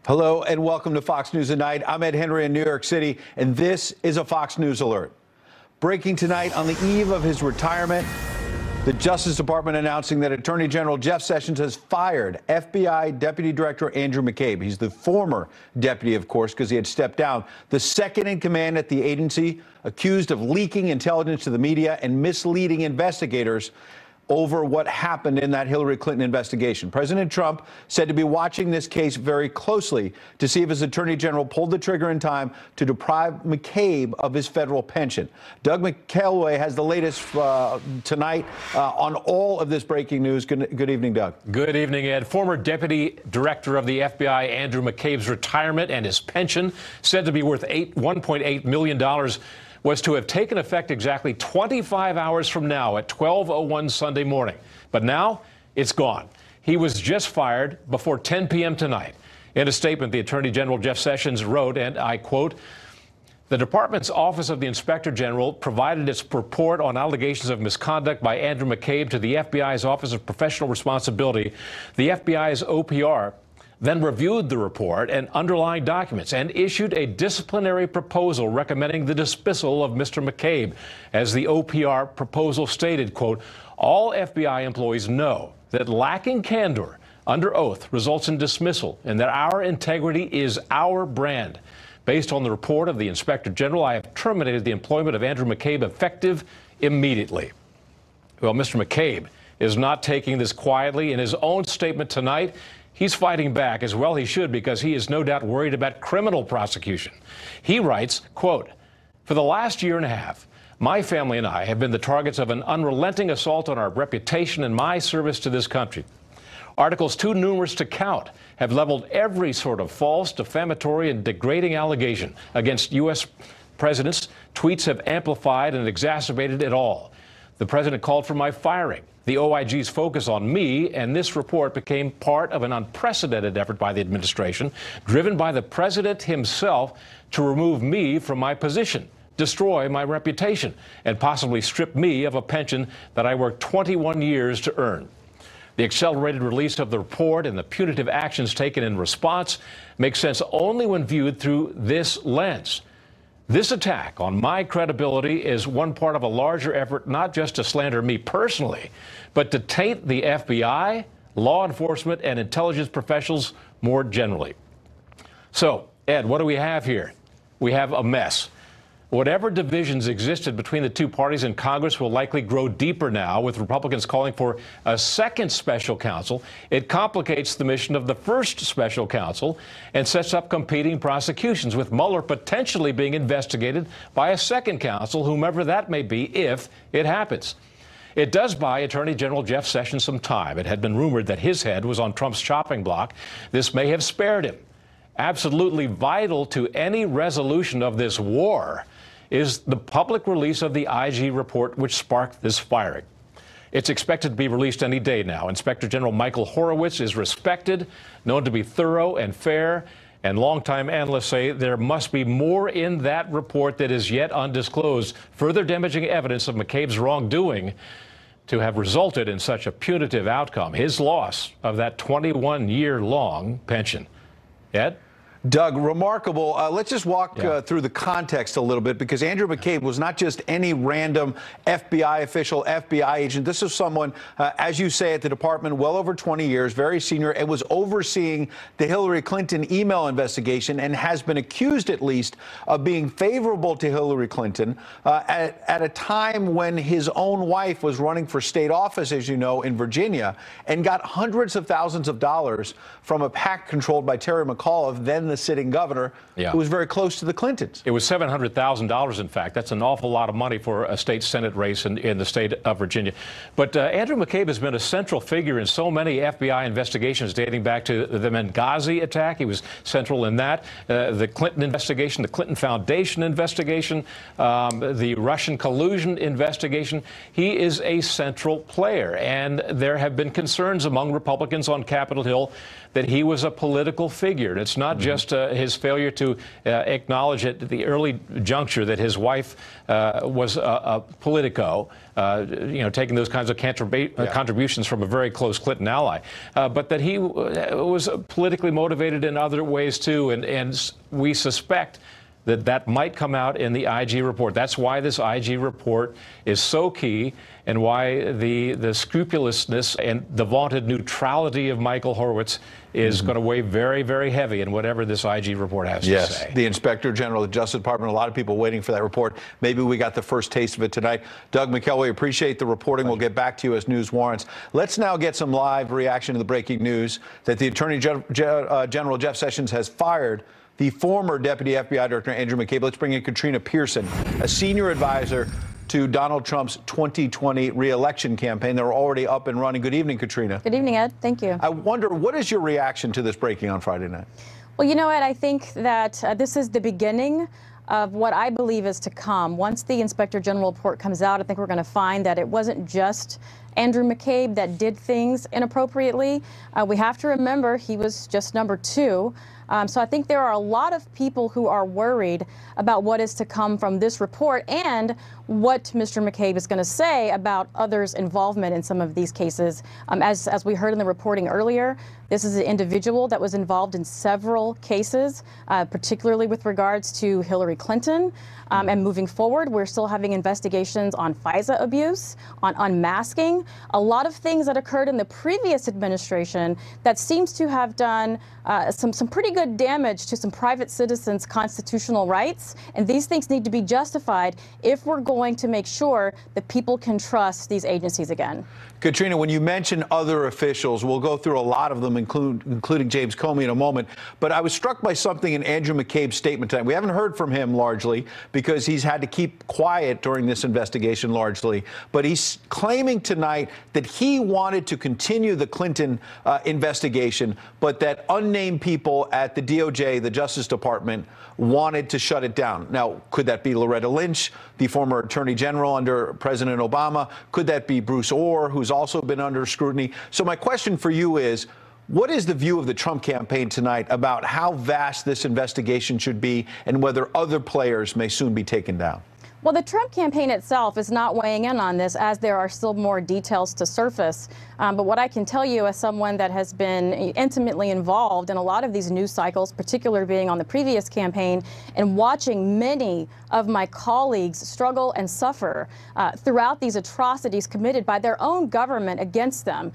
Hello and welcome to Fox News at Night. I'm Ed Henry in New York City, and this is a Fox News alert. Breaking tonight on the eve of his retirement, the Justice Department announcing that Attorney General Jeff Sessions has fired FBI Deputy Director Andrew McCabe. He's the former deputy, of course, because he had stepped down. The second in command at the agency, accused of leaking intelligence to the media and misleading investigators over what happened in that Hillary Clinton investigation. President Trump said to be watching this case very closely to see if his attorney general pulled the trigger in time to deprive McCabe of his federal pension. Doug McKelway has the latest tonight on all of this breaking news. Good evening, Doug. Good evening, Ed. Former Deputy Director of the FBI, Andrew McCabe's retirement and his pension, said to be worth $1.8 million, was to have taken effect exactly 25 hours from now at 12:01 Sunday morning. But now it's gone. He was just fired before 10 p.m. tonight. In a statement, the Attorney General Jeff Sessions wrote, and I quote, "The Department's Office of the Inspector General provided its report on allegations of misconduct by Andrew McCabe to the FBI's Office of Professional Responsibility. The FBI's OPR then reviewed the report and underlying documents and issued a disciplinary proposal recommending the dismissal of Mr. McCabe. As the OPR proposal stated, quote, all FBI employees know that lacking candor under oath results in dismissal and that our integrity is our brand. Based on the report of the Inspector General, I have terminated the employment of Andrew McCabe effective immediately." Well, Mr. McCabe is not taking this quietly. In his own statement tonight, he's fighting back, as well he should, because he is no doubt worried about criminal prosecution. He writes, quote, "For the last year and a half, my family and I have been the targets of an unrelenting assault on our reputation and my service to this country. Articles too numerous to count have leveled every sort of false, defamatory, and degrading allegation against U.S. presidents. Tweets have amplified and exacerbated it all. The president called for my firing. The OIG's focus on me and this report became part of an unprecedented effort by the administration, driven by the president himself, to remove me from my position, destroy my reputation, and possibly strip me of a pension that I worked 21 years to earn. The accelerated release of the report and the punitive actions taken in response make sense only when viewed through this lens. This attack on my credibility is one part of a larger effort not just to slander me personally, but to taint the FBI, law enforcement, and intelligence professionals more generally." So, Ed, what do we have here? We have a mess. Whatever divisions existed between the two parties in Congress will likely grow deeper now, with Republicans calling for a second special counsel. It complicates the mission of the first special counsel and sets up competing prosecutions, with Mueller potentially being investigated by a second counsel, whomever that may be, if it happens. It does buy Attorney General Jeff Sessions some time. It had been rumored that his head was on Trump's chopping block. This may have spared him. Absolutely vital to any resolution of this war is the public release of the IG report, which sparked this firing. It's expected to be released any day now. Inspector General Michael Horowitz is respected, known to be thorough and fair, and longtime analysts say there must be more in that report that is yet undisclosed, further damaging evidence of McCabe's wrongdoing to have resulted in such a punitive outcome, his loss of that 21-year-long pension. Ed? Doug, remarkable. Let's just walk through the context a little bit, because Andrew McCabe was not just any random FBI official, FBI agent. This is someone, as you say, at the department, well over 20 years, very senior, and was overseeing the Hillary Clinton email investigation and has been accused, at least, of being favorable to Hillary Clinton at a time when his own wife was running for state office, as you know, in Virginia, and got hundreds of thousands of dollars from a PAC controlled by Terry McAuliffe, then the sitting governor, who was very close to the Clintons. It was $700,000, in fact. That's an awful lot of money for a state Senate race in the state of Virginia. But Andrew McCabe has been a central figure in so many FBI investigations dating back to the Benghazi attack. He was central in that. The Clinton investigation, the Clinton Foundation investigation, the Russian collusion investigation. He is a central player. And there have been concerns among Republicans on Capitol Hill that he was a political figure. And it's not just just his failure to acknowledge at the early juncture that his wife was a Politico, taking those kinds of contributions from a very close Clinton ally, but that he was politically motivated in other ways too, and we suspect that might come out in the IG report. That's why this IG report is so key, and why the scrupulousness and the vaunted neutrality of Michael Horowitz is going to weigh very, very heavy in whatever this IG report has to say. The Inspector General of the Justice Department, a lot of people waiting for that report. Maybe we got the first taste of it tonight. Doug McKelwey, appreciate the reporting. We'll get back to you as news warrants. Let's now get some live reaction to the breaking news that the Attorney General Jeff Sessions has fired the former Deputy FBI Director Andrew McCabe. Let's bring in Katrina Pearson, a senior advisor to Donald Trump's 2020 re-election campaign. They're already up and running. Good evening, Katrina. Good evening, Ed. Thank you. I wonder, what is your reaction to this breaking on Friday night? Well, Ed, I think that this is the beginning of what I believe is to come. Once the Inspector General report comes out, I think we're going to find that it wasn't just Andrew McCabe that did things inappropriately. We have to remember he was just number 2. So I think there are a lot of people who are worried about what is to come from this report and what Mr. McCabe is going to say about others' involvement in some of these cases. As we heard in the reporting earlier, this is an individual that was involved in several cases, particularly with regards to Hillary Clinton. And moving forward, we're still having investigations on FISA abuse, on unmasking, a lot of things that occurred in the previous administration that seems to have done some pretty good damage to some private citizens' constitutional rights. And these things need to be justified if we're going to make sure that people can trust these agencies again. Katrina, when you mention other officials, we'll go through a lot of them, including James Comey in a moment. But I was struck by something in Andrew McCabe's statement tonight. We haven't heard from him largely because he's had to keep quiet during this investigation largely. But he's claiming tonight that he wanted to continue the Clinton investigation, but that unnamed people at the DOJ, the Justice Department, wanted to shut it down. Now, could that be Loretta Lynch, the former Attorney General under President Obama? Could that be Bruce Orr, who's also been under scrutiny? So my question for you is, what is the view of the Trump campaign tonight about how vast this investigation should be and whether other players may soon be taken down? Well, the Trump campaign itself is not weighing in on this, as there are still more details to surface. But what I can tell you, as someone that has been intimately involved in a lot of these news cycles, particularly being on the previous campaign and watching many of my colleagues struggle and suffer throughout these atrocities committed by their own government against them,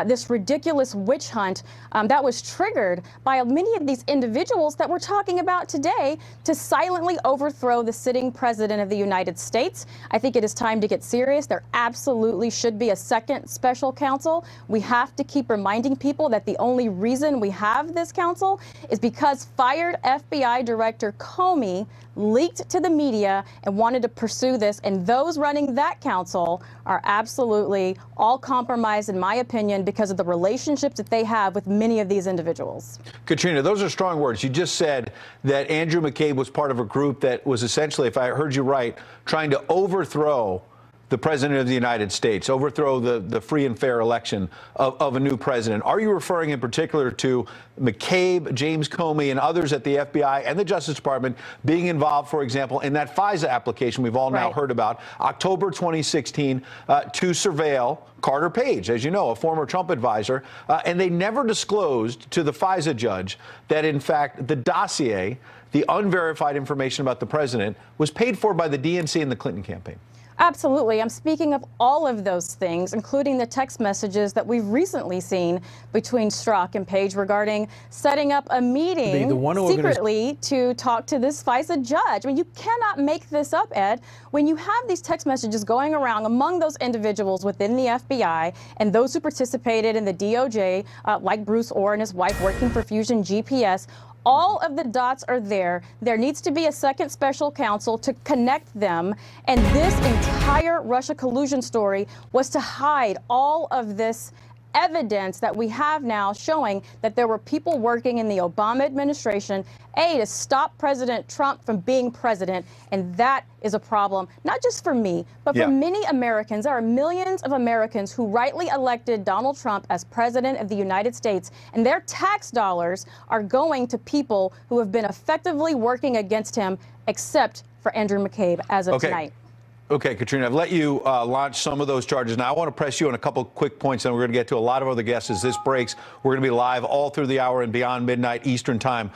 this ridiculous witch hunt that was triggered by many of these individuals that we're talking about today to silently overthrow the sitting president of the United States. I think it is time to get serious. There absolutely should be a second special counsel. We have to keep reminding people that the only reason we have this counsel is because fired FBI Director Comey leaked to the media and wanted to pursue this. And those running that counsel are absolutely all compromised, in my opinion, because of the relationships that they have with many of these individuals. Katrina, those are strong words. You just said that Andrew McCabe was part of a group that was essentially, if I heard you right, trying to overthrow the president of the United States, overthrow the free and fair election of a new president. Are you referring in particular to McCabe, James Comey, and others at the FBI and the Justice Department being involved, for example, in that FISA application we've all now heard about, October 2016, to surveil Carter Page, as you know, a former Trump advisor, and they never disclosed to the FISA judge that, in fact, the dossier, the unverified information about the president, was paid for by the DNC and the Clinton campaign? Absolutely. I'm speaking of all of those things, including the text messages that we've recently seen between Strzok and Page regarding setting up a meeting secretly to talk to this FISA judge. I mean, you cannot make this up, Ed. When you have these text messages going around among those individuals within the FBI and those who participated in the DOJ, like Bruce Orr and his wife working for Fusion GPS, all of the dots are there. There needs to be a second special counsel to connect them. And this entire Russia collusion story was to hide all of this evidence that we have now showing that there were people working in the Obama administration, to stop President Trump from being president. And that is a problem, not just for me, but for many Americans. There are millions of Americans who rightly elected Donald Trump as president of the United States, and their tax dollars are going to people who have been effectively working against him, except for Andrew McCabe as of tonight. Okay, Katrina, I've let you launch some of those charges. Now, I want to press you on a couple quick points, and we're going to get to a lot of other guests as this breaks. We're going to be live all through the hour and beyond midnight Eastern time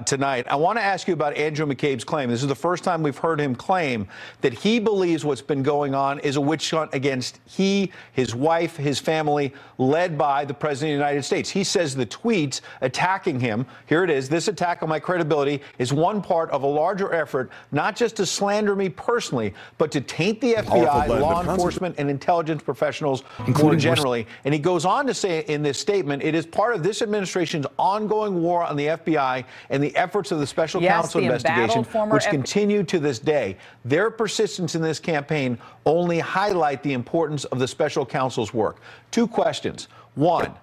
tonight. I want to ask you about Andrew McCabe's claim. This is the first time we've heard him claim that he believes what's been going on is a witch hunt against he, his wife, his family, led by the President of the United States. He says the tweets attacking him, here it is, this attack on my credibility is one part of a larger effort, not just to slander me personally, but to taint the FBI, law enforcement, and intelligence professionals more generally. And he goes on to say in this statement, it is part of this administration's ongoing war on the FBI and the efforts of the special counsel investigation, which continue to this day. Their persistence in this campaign only highlight the importance of the special counsel's work. Two questions. One,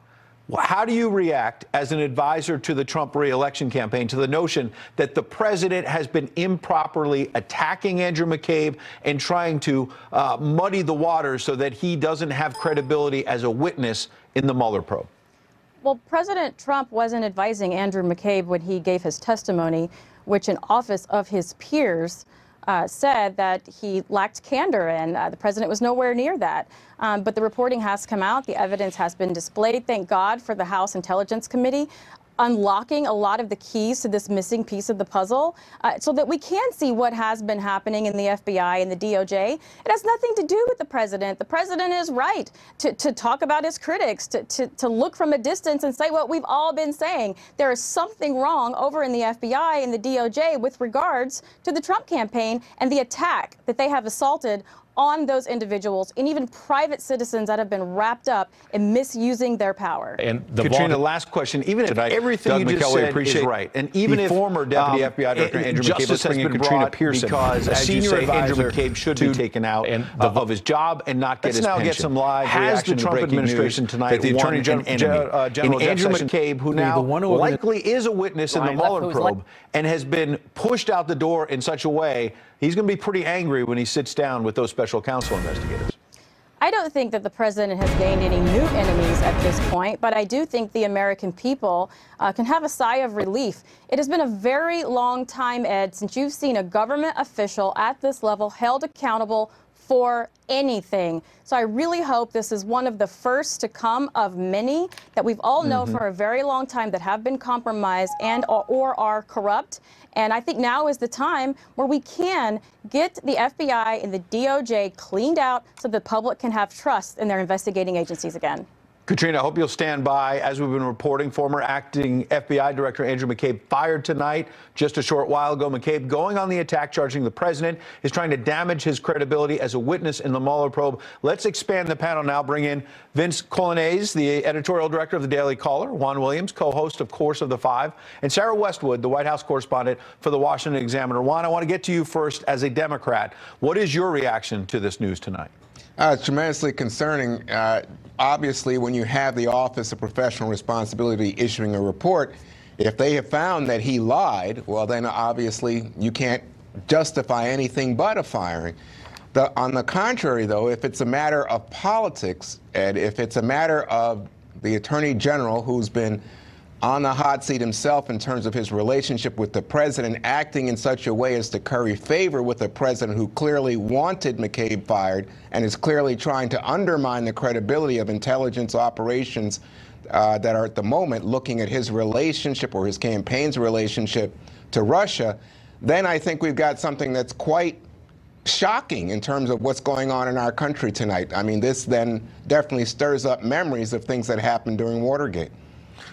how do you react as an advisor to the Trump re-election campaign to the notion that the president has been improperly attacking Andrew McCabe and trying to muddy the waters so that he doesn't have credibility as a witness in the Mueller probe? Well, President Trump wasn't advising Andrew McCabe when he gave his testimony, which an office of his peers said that he lacked candor, and the president was nowhere near that. But the reporting has come out. The evidence has been displayed. Thank God for the House Intelligence Committee unlocking a lot of the keys to this missing piece of the puzzle so that we can see what has been happening in the FBI and the DOJ. It has nothing to do with the president. The president is right to talk about his critics, to look from a distance and say what we've all been saying. There is something wrong over in the FBI and the DOJ with regards to the Trump campaign and the attack that they have assaulted on those individuals and even private citizens that have been wrapped up in misusing their power. And Katrina, last question. Even if everything you just said is right, and even if former Deputy FBI Director Andrew McCabe, let's bring in Katrina Pearson, because as you say, Andrew McCabe should be taken out of his job and not get his pension. Let's now get some live reaction to the Trump administration tonight. The Attorney General Andrew McCabe, who now likely is a witness in the Mueller probe and has been pushed out the door in such a way, he's going to be pretty angry when he sits down with those special counsel investigators. I don't think that the president has gained any new enemies at this point, but I do think the American people can have a sigh of relief. It has been a very long time, Ed, since you've seen a government official at this level held accountable for anything. So I really hope this is one of the first to come of many that we've all known for a very long time that have been compromised and or are corrupt. And I think now is the time where we can get the FBI and the DOJ cleaned out so the public can have trust in their investigating agencies again. Katrina, I hope you'll stand by. As we've been reporting, former acting FBI Director Andrew McCabe fired tonight. Just a short while ago, McCabe going on the attack, charging the president is trying to damage his credibility as a witness in the Mueller probe. Let's expand the panel now. Bring in Vince Coglianese, the editorial director of the Daily Caller, Juan Williams, co-host, of course, of The Five, and Sarah Westwood, the White House correspondent for the Washington Examiner. Juan, I want to get to you first as a Democrat. What is your reaction to this news tonight? It's tremendously concerning. Obviously, when you have the Office of Professional Responsibility issuing a report, if they have found that he lied, well, then obviously you can't justify anything but a firing. On the contrary, though, if it's a matter of politics, and if it's a matter of the Attorney General who's been on the hot seat himself in terms of his relationship with the president, acting in such a way as to curry favor with the president who clearly wanted McCabe fired and is clearly trying to undermine the credibility of intelligence operations that are at the moment looking at his relationship or his campaign's relationship to Russia, then I think we've got something that's quite shocking in terms of what's going on in our country tonight. I mean, this then definitely stirs up memories of things that happened during Watergate.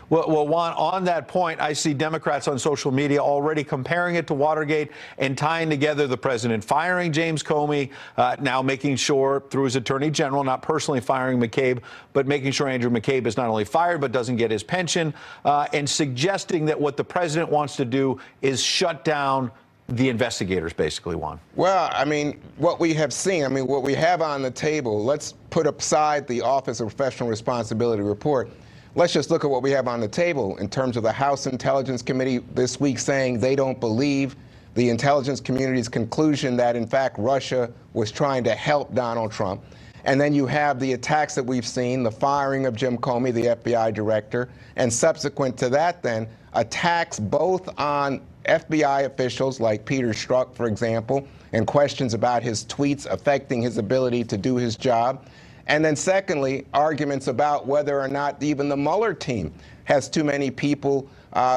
Well, Juan, on that point, I see Democrats on social media already comparing it to Watergate and tying together the president firing James Comey, now making sure through his attorney general, not personally firing McCabe, but making sure Andrew McCabe is not only fired but doesn't get his pension, and suggesting that what the president wants to do is shut down the investigators basically want? Well, I mean, what we have seen, I mean, what we have on the table, let's put aside the Office of Professional Responsibility report. Let's just look at what we have on the table in terms of the House Intelligence Committee this week saying they don't believe the intelligence community's conclusion that, in fact, Russia was trying to help Donald Trump. And then you have the attacks that we've seen, the firing of Jim Comey, the FBI director, and subsequent to that then, attacks both on FBI officials like Peter Strzok, for example, and questions about his tweets affecting his ability to do his job. And then secondly, arguments about whether or not even the Mueller team has too many people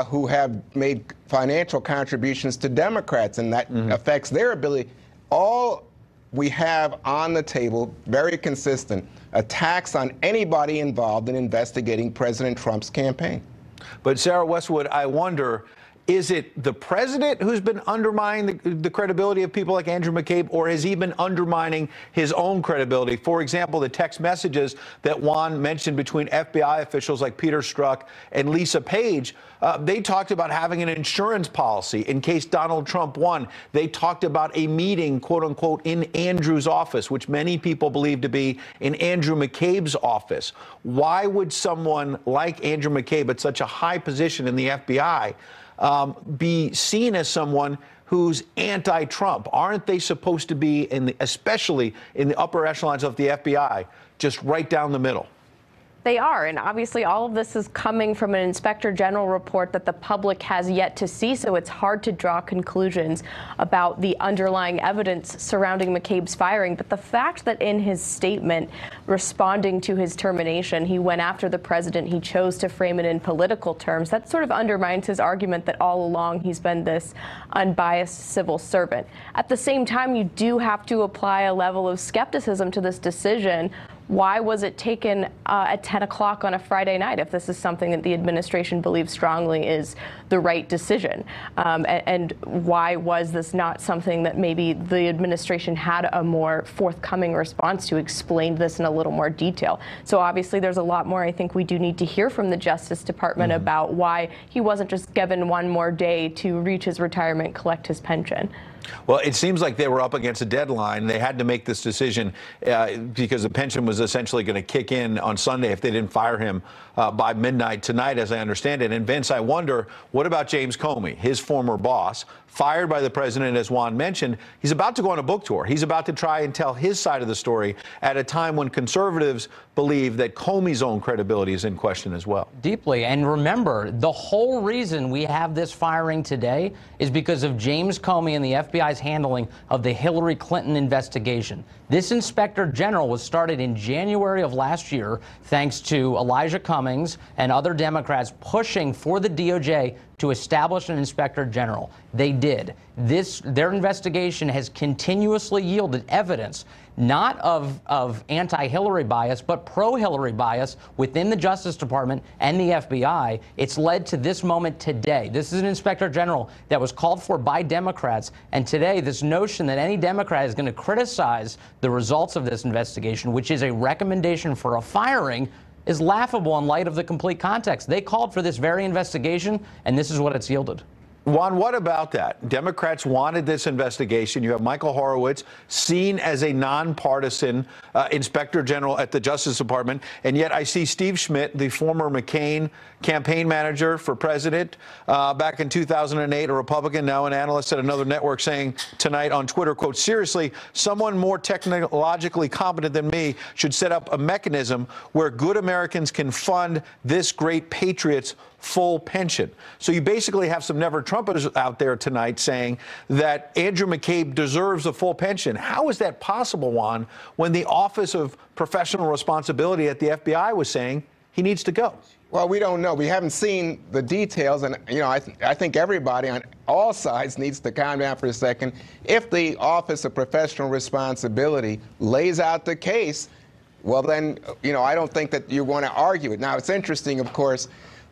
who have made financial contributions to Democrats, and that affects their ability. All we have on the table, very consistent, attacks on anybody involved in investigating President Trump's campaign. But Sarah Westwood, I wonder, is it the president who's been undermining the credibility of people like Andrew McCabe, or has he been undermining his own credibility? For example, the text messages that Juan mentioned between FBI officials like Peter Strzok and Lisa Page, they talked about having an insurance policy in case Donald Trump won. They talked about a meeting, quote unquote, in Andrew's office, which many people believe to be in Andrew McCabe's office. Why would someone like Andrew McCabe at such a high position in the FBI be seen as someone who's anti-Trump? Aren't they supposed to be, especially in the upper echelons of the FBI, just right down the middle? They are, and obviously all of this is coming from an Inspector General report that the public has yet to see, so it's hard to draw conclusions about the underlying evidence surrounding McCabe's firing. But the fact that in his statement responding to his termination, he went after the president, he chose to frame it in political terms, that sort of undermines his argument that all along he's been this unbiased civil servant. At the same time, you do have to apply a level of skepticism to this decision. Why was it taken at 10 o'clock on a Friday night if this is something that the administration believes strongly is the right decision? And why was this not something that maybe the administration had a more forthcoming response to explain this in a little more detail? So obviously there's a lot more I think we do need to hear from the Justice Department about why he wasn't just given one more day to reach his retirement, collect his pension. Well, it seems like they were up against a deadline. They had to make this decision because the pension was essentially going to kick in on Sunday if they didn't fire him by midnight tonight, as I understand it. And Vince, I wonder, what about James Comey, his former boss, fired by the president, as Juan mentioned? He's about to go on a book tour. He's about to try and tell his side of the story at a time when conservatives believe that Comey's own credibility is in question as well. Deeply. And remember, the whole reason we have this firing today is because of James Comey and the FBI's handling of the Hillary Clinton investigation. This inspector general was started in January of last year, thanks to Elijah Cummings and other Democrats pushing for the DOJ to establish an inspector general. They did. Their investigation has continuously yielded evidence, not of anti-Hillary bias, but pro-Hillary bias within the Justice Department and the FBI. It's led to this moment today. This is an inspector general that was called for by Democrats. And today, this notion that any Democrat is going to criticize the results of this investigation, which is a recommendation for a firing, is laughable in light of the complete context. They called for this very investigation, and this is what it's yielded. Juan, what about that? Democrats wanted this investigation. You have Michael Horowitz, seen as a nonpartisan inspector general at the Justice Department, and yet I see Steve Schmidt, the former McCain campaign manager for president back in 2008, a Republican, now an analyst at another network, saying tonight on Twitter, quote, seriously, someone more technologically competent than me should set up a mechanism where good Americans can fund this great patriot's full pension. So you basically have some never Trumpers out there tonight saying that Andrew McCabe deserves a full pension. How is that possible, Juan, when the Office of Professional Responsibility at the FBI was saying he needs to go? Well, we don't know. We haven't seen the details, and I think everybody on all sides needs to calm down for a second. If the Office of Professional Responsibility lays out the case, well then, I don't think that you want to argue it. Now, it's interesting, of course.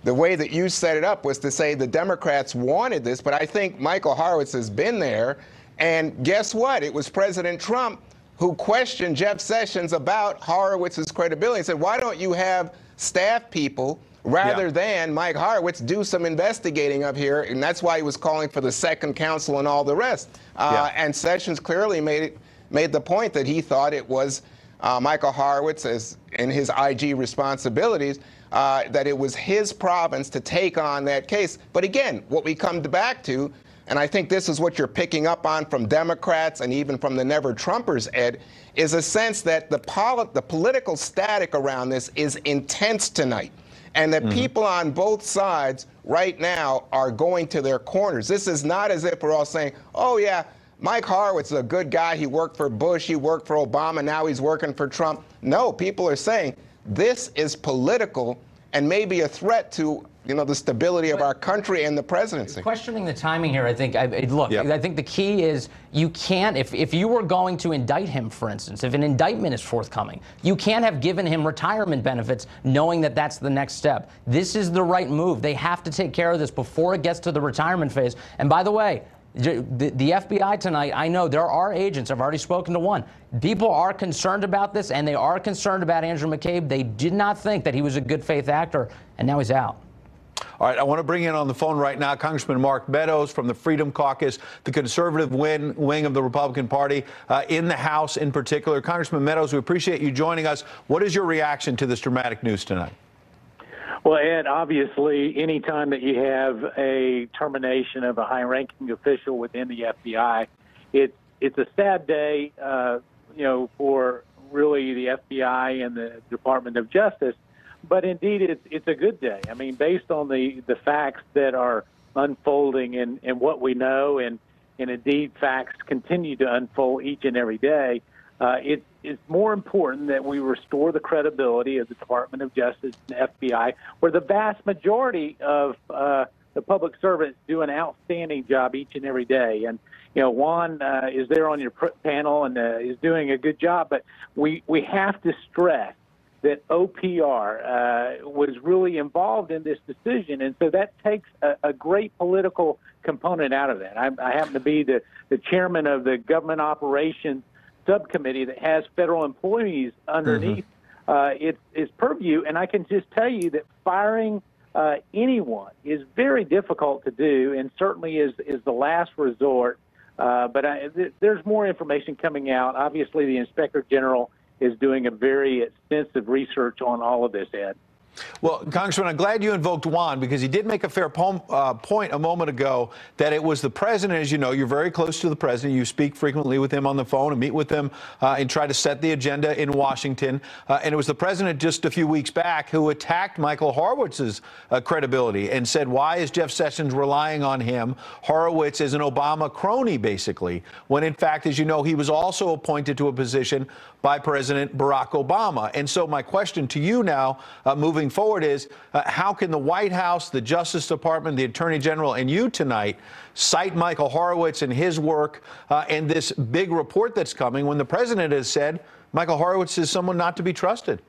The way that you set it up was to say the Democrats wanted this, but I think Michael Horowitz has been there, and guess what? It was President Trump who questioned Jeff Sessions about Horowitz's credibility and said, why don't you have staff people rather than Mike Horowitz do some investigating up here? And that's why he was calling for the second counsel and all the rest. And Sessions clearly made the point that he thought it was Michael Horowitz, as in his IG responsibilities, that it was his province to take on that case. But again, what we come back to, and I think this is what you're picking up on from Democrats and even from the Never Trumpers, Ed, is a sense that the political static around this is intense tonight, and that people on both sides right now are going to their corners. This is not as if we're all saying, oh, yeah, Mike Horowitz is a good guy. He worked for Bush. He worked for Obama. Now he's working for Trump. No, people are saying this is political and maybe a threat to the stability of our country and the presidency. Questioning the timing here, I think, I think the key is you can't, if you were going to indict him, for instance, if an indictment is forthcoming, you can't have given him retirement benefits knowing that that's the next step. This is the right move. They have to take care of this before it gets to the retirement phase. And by the way, the FBI tonight, I know there are agents, I've already spoken to one. People are concerned about this, and they are concerned about Andrew McCabe. They did not think that he was a good faith actor, and now he's out. All right, I want to bring in on the phone right now Congressman Mark Meadows from the Freedom Caucus, the conservative wing of the Republican Party in the House in particular. Congressman Meadows, we appreciate you joining us. What is your reaction to this dramatic news tonight? Well, Ed, obviously, any time that you have a termination of a high-ranking official within the FBI, it's a sad day, for really the FBI and the Department of Justice. But indeed, it's a good day. I mean, based on the facts that are unfolding and what we know, and indeed facts continue to unfold each and every day, it's more important that we restore the credibility of the Department of Justice and the FBI, where the vast majority of the public servants do an outstanding job each and every day. And, Juan is there on your panel and is doing a good job, but we have to stress that OPR was really involved in this decision, and so that takes a great political component out of that. I happen to be the chairman of the Government Operations Subcommittee that has federal employees underneath its purview, and I can just tell you that firing anyone is very difficult to do, and certainly is the last resort. But there's more information coming out. Obviously, the Inspector General is doing a very extensive research on all of this, Ed. Well, Congressman, I'm glad you invoked Juan, because he did make a fair point a moment ago that it was the president. As you know, you're very close to the president. You speak frequently with him on the phone and meet with him and try to set the agenda in Washington. And it was the president just a few weeks back who attacked Michael Horowitz's credibility and said, why is Jeff Sessions relying on him? Horowitz is an Obama crony, basically, when in fact, as you know, he was also appointed to a position by President Barack Obama. And so my question to you now, moving forward, is how can the White House, the Justice Department, the Attorney General, and you tonight cite Michael Horowitz and his work and this big report that's coming when the president has said Michael Horowitz is someone not to be trusted?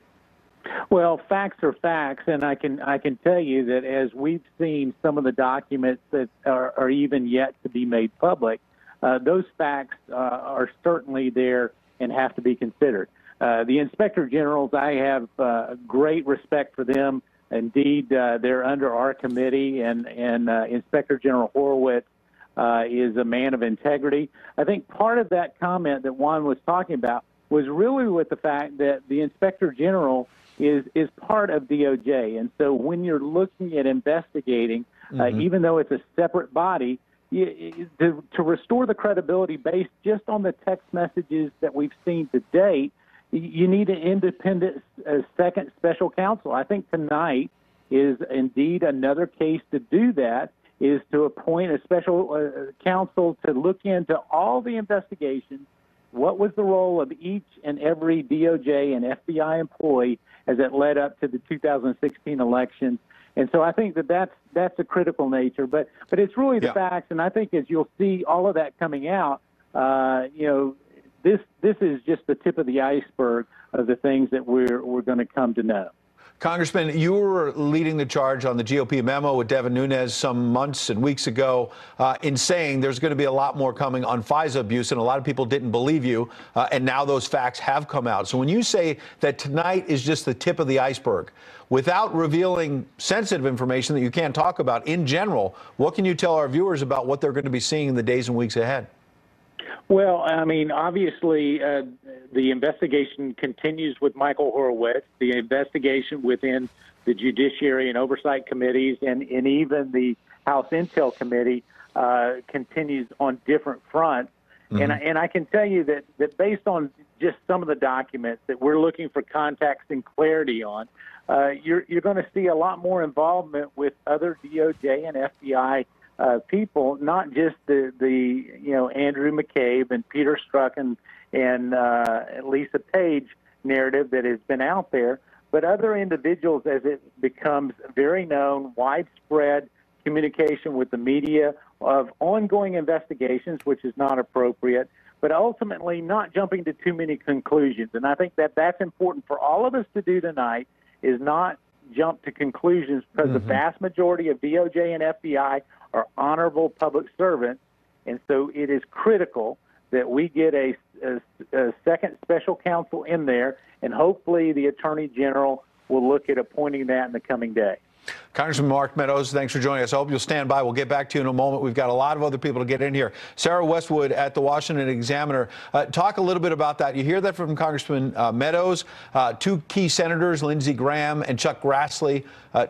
Well, facts are facts, and I can tell you that as we've seen some of the documents that are even yet to be made public, those facts are certainly there and have to be considered. The Inspector Generals, I have great respect for them. Indeed, they're under our committee, and Inspector General Horowitz is a man of integrity. I think part of that comment that Juan was talking about was really with the fact that the Inspector General is part of DOJ. And so when you're looking at investigating, even though it's a separate body, to restore the credibility based just on the text messages that we've seen to date, you need an independent second special counsel. I think tonight is indeed another case to do that, is to appoint a special counsel to look into all the investigations. What was the role of each and every DOJ and FBI employee as it led up to the 2016 elections? And so I think that's a critical nature, but it's really the facts. And I think as you'll see all of that coming out, this is just the tip of the iceberg of the things that we're going to come to know. Congressman, you were leading the charge on the GOP memo with Devin Nunes some months and weeks ago in saying there's going to be a lot more coming on FISA abuse, and a lot of people didn't believe you, and now those facts have come out. So when you say that tonight is just the tip of the iceberg, without revealing sensitive information that you can't talk about in general, what can you tell our viewers about what they're going to be seeing in the days and weeks ahead? Well, I mean, obviously, the investigation continues with Michael Horowitz, the investigation within the Judiciary and Oversight Committees, and even the House Intel Committee continues on different fronts. Mm-hmm. And I can tell you that based on just some of the documents that we're looking for context and clarity on, you're going to see a lot more involvement with other DOJ and FBI people, not just the Andrew McCabe and Peter Strzok and Lisa Page narrative that has been out there, but other individuals as it becomes very known, widespread communication with the media of ongoing investigations, which is not appropriate, but ultimately not jumping to too many conclusions. And I think that that's important for all of us to do tonight, is not jump to conclusions, because the vast majority of DOJ and FBI are honorable public servants, and so it is critical that we get a second special counsel in there, and hopefully the Attorney General will look at appointing that in the coming day. Congressman Mark Meadows, thanks for joining us. I hope you'll stand by. We'll get back to you in a moment. We've got a lot of other people to get in here. Sarah Westwood at the Washington Examiner. Talk a little bit about that. You hear that from Congressman Meadows. Two key senators, Lindsey Graham and Chuck Grassley,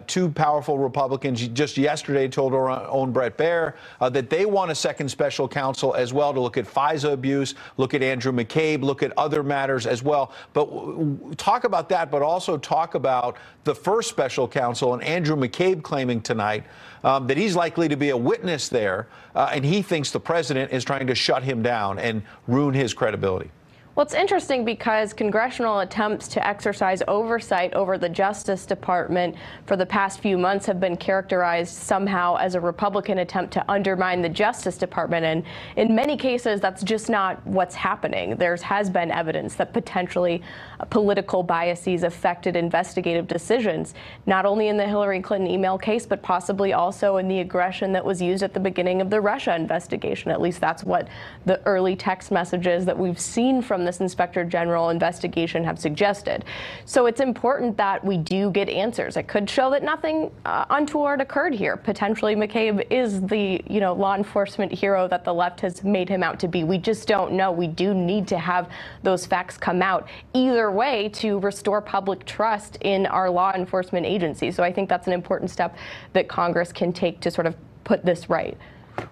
two powerful Republicans, just yesterday told our own Brett Baier that they want a second special counsel as well to look at FISA abuse, look at Andrew McCabe, look at other matters as well. But talk about that, but also talk about the first special counsel and Andrew McCabe claiming tonight that he's likely to be a witness there, and he thinks the president is trying to shut him down and ruin his credibility. Well, it's interesting because congressional attempts to exercise oversight over the Justice Department for the past few months have been characterized somehow as a Republican attempt to undermine the Justice Department. And in many cases, that's just not what's happening. There has been evidence that potentially political biases affected investigative decisions, not only in the Hillary Clinton email case, but possibly also in the aggression that was used at the beginning of the Russia investigation. At least that's what the early text messages that we've seen from this Inspector General investigation have suggested. So it's important that we do get answers. It could show that nothing untoward occurred here. Potentially McCabe is the law enforcement hero that the left has made him out to be. We just don't know. We do need to have those facts come out either way to restore public trust in our law enforcement agency. So I think that's an important step that Congress can take to sort of put this right.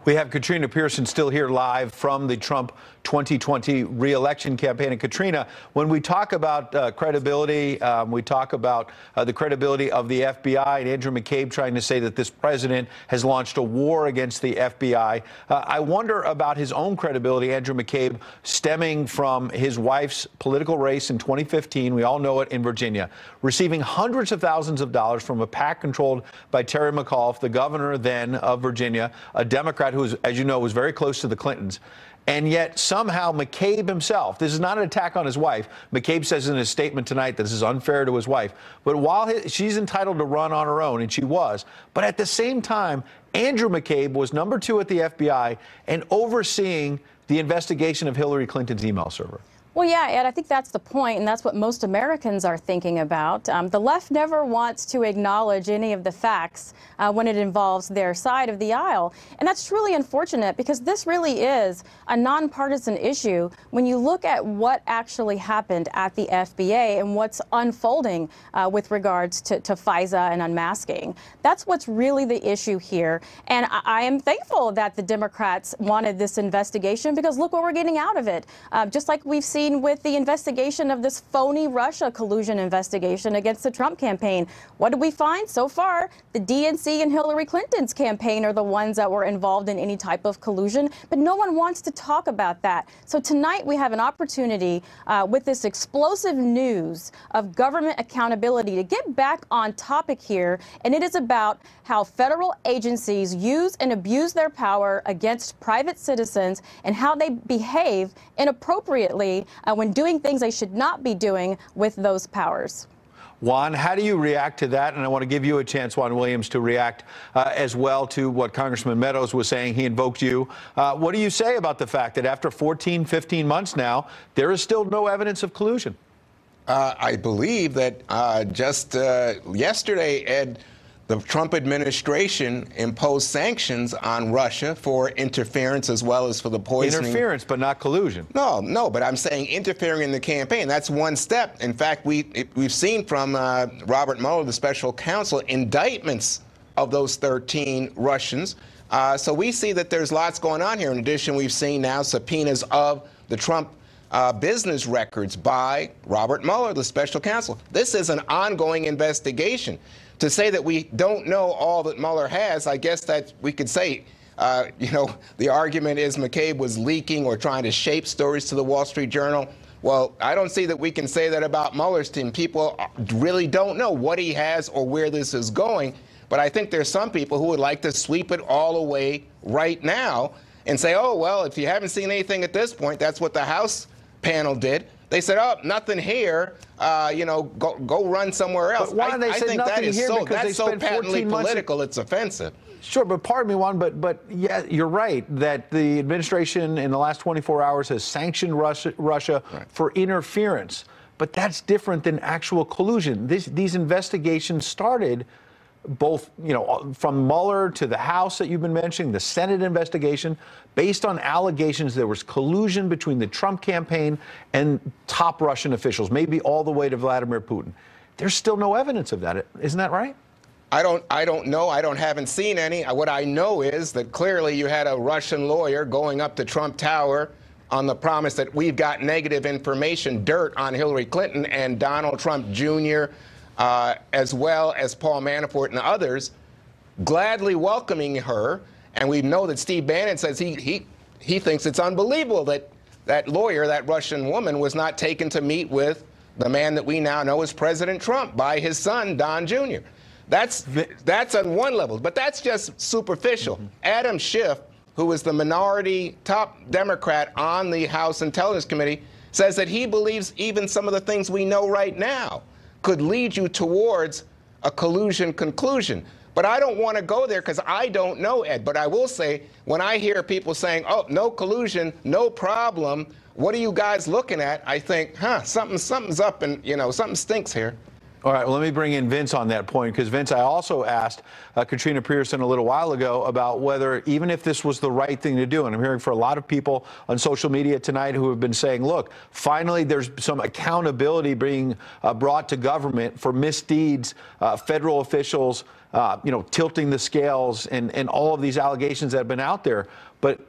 We have Katrina Pearson still here live from the Trump 2020 re-election campaign. And Katrina, when we talk about credibility, we talk about the credibility of the FBI and Andrew McCabe trying to say that this president has launched a war against the FBI. I wonder about his own credibility, Andrew McCabe, stemming from his wife's political race in 2015. We all know it, in Virginia, receiving hundreds of thousands of dollars from a PAC controlled by Terry McAuliffe, the governor then of Virginia, a Democrat who, as you know, was very close to the Clintons. And yet somehow McCabe himself, this is not an attack on his wife. McCabe says in his statement tonight that this is unfair to his wife. But while she's entitled to run on her own, and she was, but at the same time, Andrew McCabe was number 2 at the FBI and overseeing the investigation of Hillary Clinton's email server. Well, yeah, Ed, I think that's the point, and that's what most Americans are thinking about. The left never wants to acknowledge any of the facts when it involves their side of the aisle. And that's truly unfortunate, because this really is a nonpartisan issue when you look at what actually happened at the FBA and what's unfolding with regards to FISA and unmasking. That's what's really the issue here. And I am thankful that the Democrats wanted this investigation, because look what we're getting out of it. Just like we've seen with the investigation of this phony Russia collusion investigation against the Trump campaign. What did we find so far? The DNC and Hillary Clinton's campaign are the ones that were involved in any type of collusion, but no one wants to talk about that. So tonight we have an opportunity with this explosive news of government accountability to get back on topic here, and it is about how federal agencies use and abuse their power against private citizens and how they behave inappropriately when doing things they should not be doing with those powers. Juan, how do you react to that? And I want to give you a chance, Juan Williams, to react as well to what Congressman Meadows was saying. He invoked you. What do you say about the fact that after 14, 15 months now, there is still no evidence of collusion? I believe that just yesterday, Ed, the Trump administration imposed sanctions on Russia for interference as well as for the poisoning. Interference, but not collusion. No, but I'm saying interfering in the campaign. That's one step. In fact, we've seen from Robert Mueller, the special counsel, indictments of those 13 Russians. So we see that there's lots going on here. In addition, we've seen now subpoenas of the Trump business records by Robert Mueller, the special counsel. This is an ongoing investigation. To say that we don't know all that Mueller has, I guess that we could say, the argument is McCabe was leaking or trying to shape stories to the Wall Street Journal. Well, I don't see that we can say that about Mueller's team. People really don't know what he has or where this is going. But I think there's some people who would like to sweep it all away right now and say, oh, well, if you haven't seen anything at this point, that's what the House panel did. They said, oh, nothing here, go run somewhere else. But why they said think nothing that is here? so, Because that's they so spent patently 14 months political, it's offensive. Sure, but pardon me, Juan, but yeah, you're right that the administration in the last 24 hours has sanctioned Russia for interference. But that's different than actual collusion. These investigations started both, from Mueller to the House that you've been mentioning, the Senate investigation, based on allegations there was collusion between the Trump campaign and top Russian officials, maybe all the way to Vladimir Putin. There's still no evidence of that. Isn't that right? I don't know. Haven't seen any. What I know is that clearly you had a Russian lawyer going up to Trump Tower on the promise that we've got negative information, dirt on Hillary Clinton and Donald Trump Jr., as well as Paul Manafort and others, gladly welcoming her. And we know that Steve Bannon says he thinks it's unbelievable that that lawyer, that Russian woman, was not taken to meet with the man that we now know as President Trump by his son, Don Jr. That's on one level, but that's just superficial. Mm-hmm. Adam Schiff, who is the minority top Democrat on the House Intelligence Committee, says that he believes even some of the things we know right now could lead you towards a collusion conclusion. But I don't want to go there because I don't know, Ed. But I will say, when I hear people saying, oh, no collusion, no problem, what are you guys looking at? I think, something's up and, something stinks here. All right, well, let me bring in Vince on that point, because, Vince, I also asked Katrina Pearson a little while ago about whether, even if this was the right thing to do, and I'm hearing for a lot of people on social media tonight who have been saying, look, finally there's some accountability being brought to government for misdeeds, federal officials, tilting the scales and all of these allegations that have been out there. But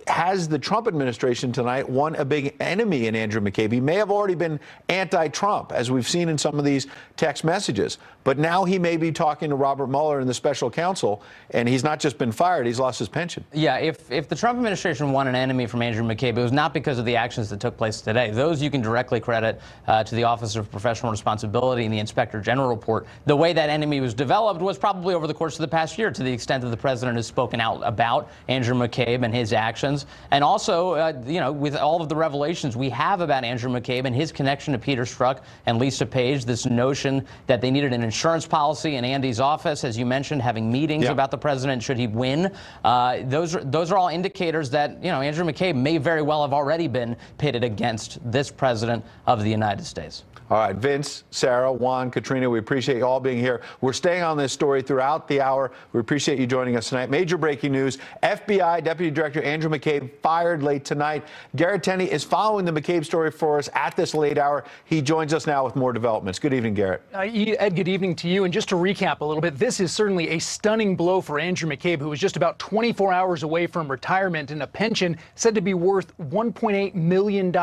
has the Trump administration tonight won a big enemy in Andrew McCabe? He may have already been anti-Trump, as we've seen in some of these text messages, but now he may be talking to Robert Mueller and the special counsel, and he's not just been fired, he's lost his pension. Yeah, if the Trump administration won an enemy from Andrew McCabe, it was not because of the actions that took place today. Those you can directly credit to the Office of Professional Responsibility and the Inspector General report. The way that enemy was developed was probably over the course of the past year, to the extent that the president has spoken out about Andrew McCabe and his actions. And also, with all of the revelations we have about Andrew McCabe and his connection to Peter Strzok and Lisa Page, this notion that they needed an insurance policy in Andy's office, as you mentioned, having meetings about the president should he win. Those are all indicators that, Andrew McCabe may very well have already been pitted against this president of the United States. All right, Vince, Sarah, Juan, Katrina, we appreciate you all being here. We're staying on this story throughout the hour. We appreciate you joining us tonight. Major breaking news. FBI Deputy Director Andrew McCabe fired late tonight. Garrett Tenney is following the McCabe story for us at this late hour. He joins us now with more developments. Good evening, Garrett. Ed, good evening to you. And just to recap a little bit, this is certainly a stunning blow for Andrew McCabe, who was just about 24 hours away from retirement and a pension said to be worth $1.8 million.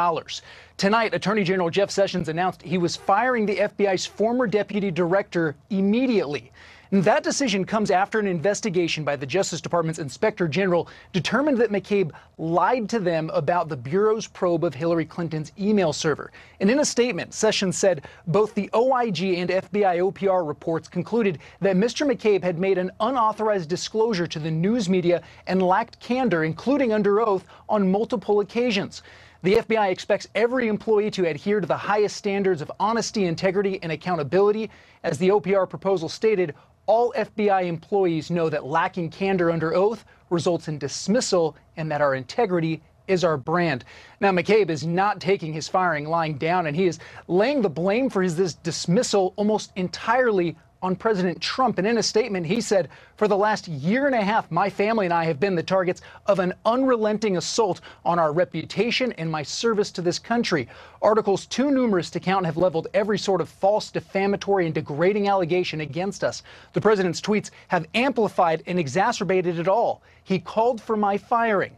Tonight, Attorney General Jeff Sessions announced he was firing the FBI's former deputy director immediately. And that decision comes after an investigation by the Justice Department's Inspector General determined that McCabe lied to them about the Bureau's probe of Hillary Clinton's email server. And in a statement, Sessions said both the OIG and FBI OPR reports concluded that Mr. McCabe had made an unauthorized disclosure to the news media and lacked candor, including under oath, on multiple occasions. The FBI expects every employee to adhere to the highest standards of honesty, integrity, and accountability. As the OPR proposal stated, all FBI employees know that lacking candor under oath results in dismissal and that our integrity is our brand. Now, McCabe is not taking his firing lying down, and he is laying the blame for this dismissal almost entirely on President Trump. And in a statement, he said, "For the last year and a half, my family and I have been the targets of an unrelenting assault on our reputation and my service to this country. Articles too numerous to count have leveled every sort of false, defamatory, and degrading allegation against us. The president's tweets have amplified and exacerbated it all. He called for my firing."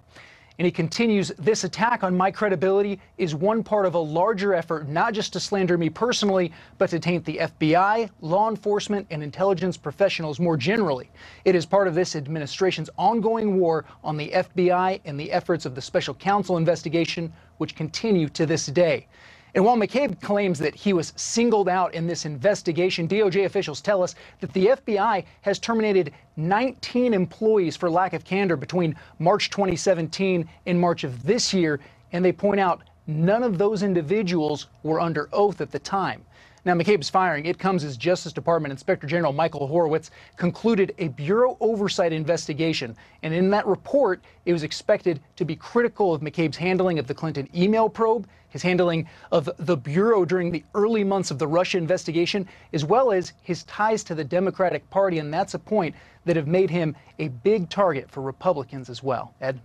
And he continues, "This attack on my credibility is one part of a larger effort, not just to slander me personally, but to taint the FBI, law enforcement, and intelligence professionals more generally. It is part of this administration's ongoing war on the FBI and the efforts of the special counsel investigation, which continue to this day." And while McCabe claims that he was singled out in this investigation, DOJ officials tell us that the FBI has terminated 19 employees for lack of candor between March 2017 and March of this year, and they point out none of those individuals were under oath at the time. Now, McCabe's firing, it comes as Justice Department Inspector General Michael Horowitz concluded a Bureau oversight investigation. And in that report, it was expected to be critical of McCabe's handling of the Clinton email probe, his handling of the Bureau during the early months of the Russia investigation, as well as his ties to the Democratic Party. And that's a point that have made him a big target for Republicans as well. Ed?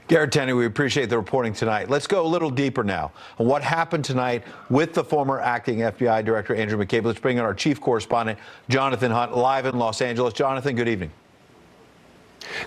Garrett Tenney, we appreciate the reporting tonight. Let's go a little deeper now on what happened tonight with the former acting FBI Director Andrew McCabe. Let's bring in our chief correspondent, Jonathan Hunt, live in Los Angeles. Jonathan, good evening.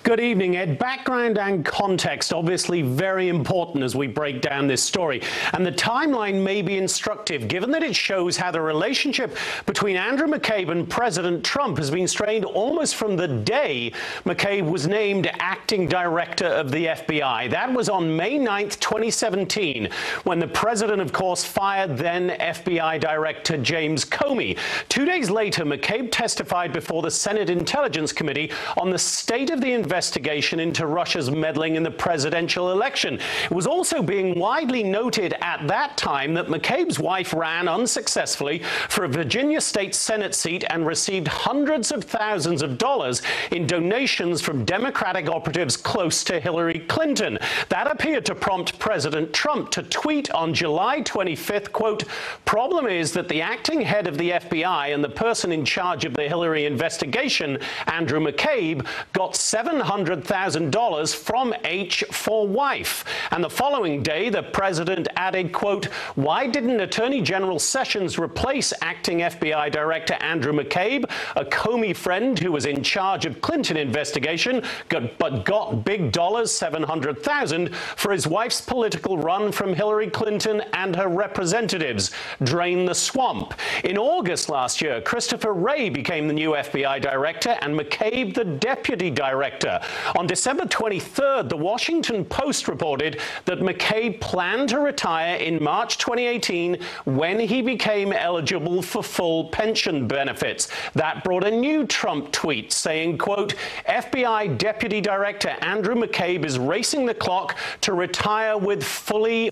Good evening, Ed. Background and context obviously very important as we break down this story. And the timeline may be instructive, given that it shows how the relationship between Andrew McCabe and President Trump has been strained almost from the day McCabe was named acting director of the FBI. That was on May 9th, 2017, when the president, of course, fired then FBI Director James Comey. 2 days later, McCabe testified before the Senate Intelligence Committee on the state of the investigation into Russia's meddling in the presidential election. It was also being widely noted at that time that McCabe's wife ran unsuccessfully for a Virginia state Senate seat and received hundreds of thousands of dollars in donations from Democratic operatives close to Hillary Clinton. That appeared to prompt President Trump to tweet on July 25th, quote, "Problem is that the acting head of the FBI and the person in charge of the Hillary investigation, Andrew McCabe, got $700,000 from H for wife." And the following day, the president added, quote, "Why didn't Attorney General Sessions replace acting FBI Director Andrew McCabe, a Comey friend who was in charge of Clinton investigation, but got big dollars, $700,000, for his wife's political run from Hillary Clinton and her representatives? Drain the swamp." In August last year, Christopher Wray became the new FBI Director and McCabe the Deputy Director. On December 23rd, the Washington Post reported that McCabe planned to retire in March 2018 when he became eligible for full pension benefits. That brought a new Trump tweet saying, quote, "FBI Deputy Director Andrew McCabe is racing the clock to retire with fully..."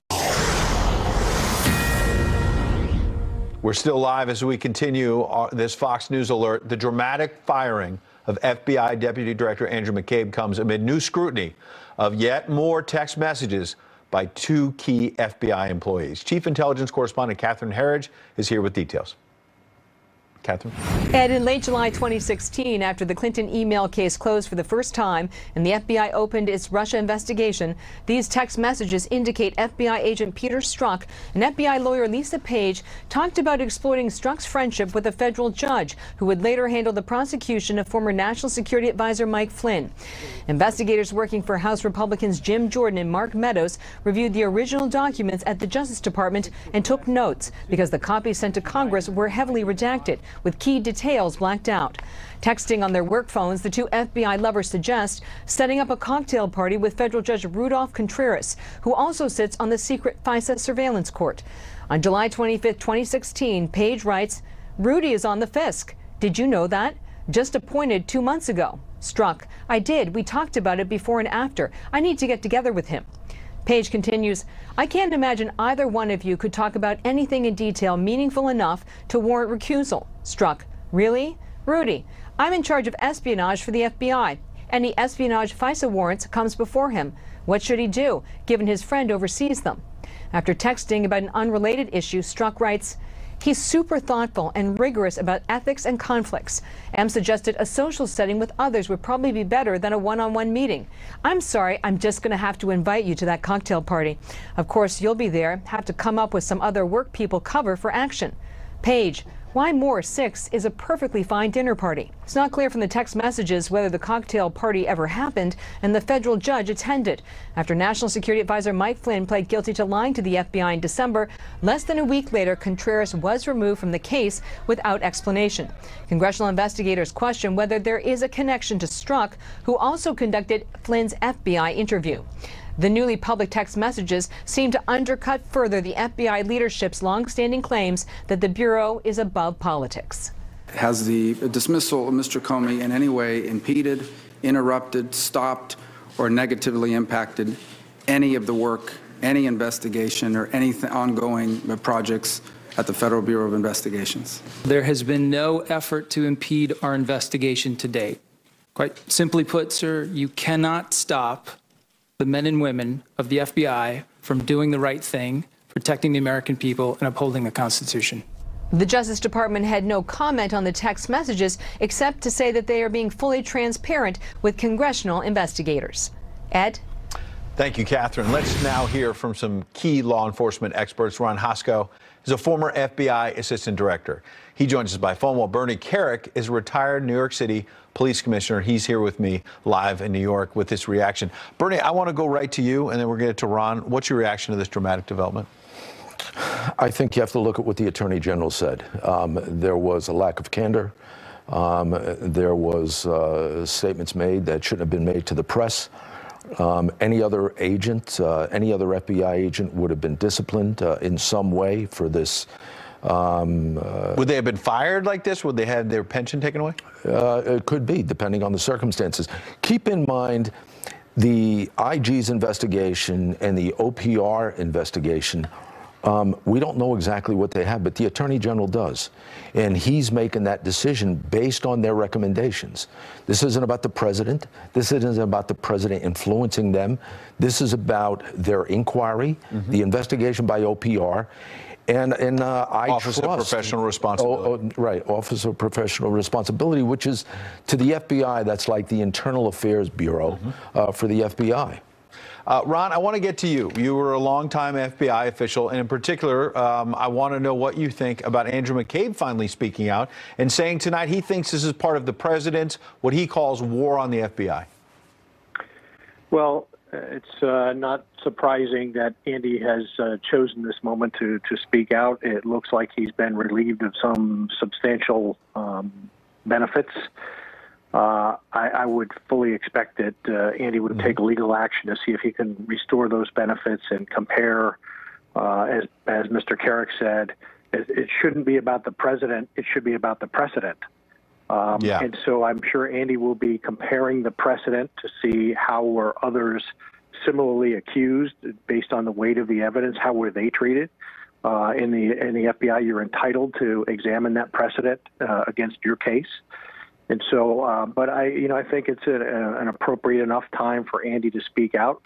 We're still live as we continue this Fox News alert. The dramatic firing of FBI Deputy Director Andrew McCabe comes amid new scrutiny of yet more text messages by two key FBI employees. Chief Intelligence Correspondent Catherine Herridge is here with details. Catherine. Ed, in late July 2016, after the Clinton email case closed for the first time and the FBI opened its Russia investigation, these text messages indicate FBI agent Peter Strzok and FBI lawyer Lisa Page talked about exploiting Strzok's friendship with a federal judge who would later handle the prosecution of former National Security Advisor Mike Flynn. Investigators working for House Republicans Jim Jordan and Mark Meadows reviewed the original documents at the Justice Department and took notes because the copies sent to Congress were heavily redacted, with key details blacked out. Texting on their work phones, the two FBI lovers suggest setting up a cocktail party with federal Judge Rudolph Contreras, who also sits on the secret FISA surveillance court. On July 25, 2016, Page writes, "Rudy is on the FISC. Did you know that? Just appointed 2 months ago." Strzok, "I did. We talked about it before and after. I need to get together with him." Page continues, I can't imagine either one of you could talk about anything in detail meaningful enough to warrant recusal. Strzok, really? Rudy, I'm in charge of espionage for the FBI. Any espionage FISA warrants comes before him. What should he do, given his friend oversees them? After texting about an unrelated issue, Strzok writes, he's super thoughtful and rigorous about ethics and conflicts. M suggested a social setting with others would probably be better than a one-on-one meeting. I'm sorry, I'm just going to have to invite you to that cocktail party. Of course, you'll be there, have to come up with some other work people cover for action. Page, why more 6 is a perfectly fine dinner party. It's not clear from the text messages whether the cocktail party ever happened and the federal judge attended. After National Security Advisor Mike Flynn pled guilty to lying to the FBI in December, less than a week later, Contreras was removed from the case without explanation. Congressional investigators question whether there is a connection to Strzok, who also conducted Flynn's FBI interview. The newly public text messages seem to undercut further the FBI leadership's longstanding claims that the Bureau is above politics. Has the dismissal of Mr. Comey in any way impeded, interrupted, stopped, or negatively impacted any of the work, any investigation, or any ongoing projects at the Federal Bureau of Investigations? There has been no effort to impede our investigation to date. Quite simply put, sir, you cannot stop the men and women of the FBI from doing the right thing, protecting the American people, and upholding the Constitution. The Justice Department had no comment on the text messages except to say that they are being fully transparent with congressional investigators. Ed? Thank you, Catherine. Let's now hear from some key law enforcement experts. Ron Hosko is a former FBI assistant director. He joins us by phone, while Bernie Kerik is a retired New York City police commissioner. He's here with me live in New York with this reaction. Bernie, I want to go right to you, and then we're going to get to Ron. What's your reaction to this dramatic development? I think you have to look at what the Attorney General said. There was a lack of candor. There was statements made that shouldn't have been made to the press. Any other agent, any other FBI agent would have been disciplined in some way for this. Would they have been fired like this? Would they have their pension taken away? It could be, depending on the circumstances. Keep in mind, the IG's investigation and the OPR investigation, we don't know exactly what they have, but the Attorney General does. And he's making that decision based on their recommendations. This isn't about the president. This isn't about the president influencing them. This is about their inquiry, the investigation by OPR. And Office of Professional Responsibility. Right, Office of Professional Responsibility, which is, to the FBI, that's like the Internal Affairs Bureau for the FBI. Ron, I want to get to you. You were a longtime FBI official, and in particular, I want to know what you think about Andrew McCabe finally speaking out and saying tonight he thinks this is part of the president's, what he calls, war on the FBI. Well, it's not surprising that Andy has chosen this moment to speak out. It looks like he's been relieved of some substantial benefits. I would fully expect that Andy would take legal action to see if he can restore those benefits and compare, as Mr. Kerik said, it shouldn't be about the president, it should be about the precedent. And so I'm sure Andy will be comparing the precedent to see how were others similarly accused based on the weight of the evidence, how were they treated. In the FBI, you're entitled to examine that precedent against your case. And so, but I think it's an appropriate enough time for Andy to speak out.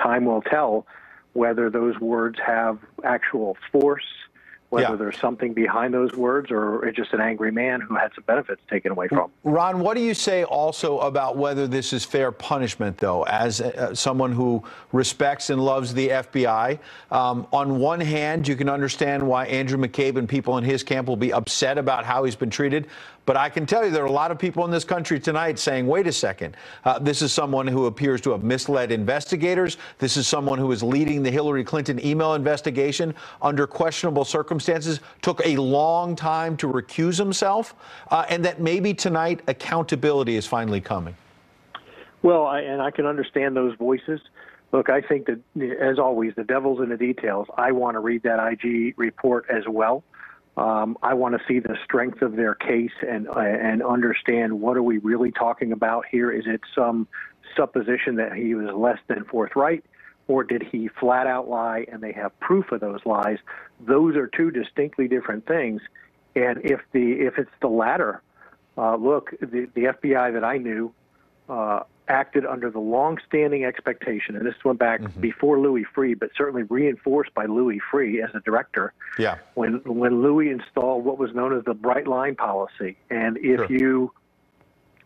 Time will tell whether those words have actual force, whether there's something behind those words, or it's just an angry man who had some benefits taken away from him. Ron, what do you say also about whether this is fair punishment, though, as someone who respects and loves the FBI? On one hand, you can understand why Andrew McCabe and people in his camp will be upset about how he's been treated. But I can tell you there are a lot of people in this country tonight saying, wait a second, this is someone who appears to have misled investigators. This is someone who is leading the Hillary Clinton email investigation under questionable circumstances, took a long time to recuse himself, and that maybe tonight accountability is finally coming. Well, and I can understand those voices. Look, I think that, as always, the devil's in the details. I want to read that IG report as well. I want to see the strength of their case and understand what are we really talking about here. Is it some supposition that he was less than forthright, or did he flat out lie and they have proof of those lies? Those are two distinctly different things. And if it's the latter, look, the FBI that I knew acted under the long-standing expectation, and this went back before Louis Freeh, but certainly reinforced by Louis Freeh as a director. Yeah. When Louis installed what was known as the bright line policy, and if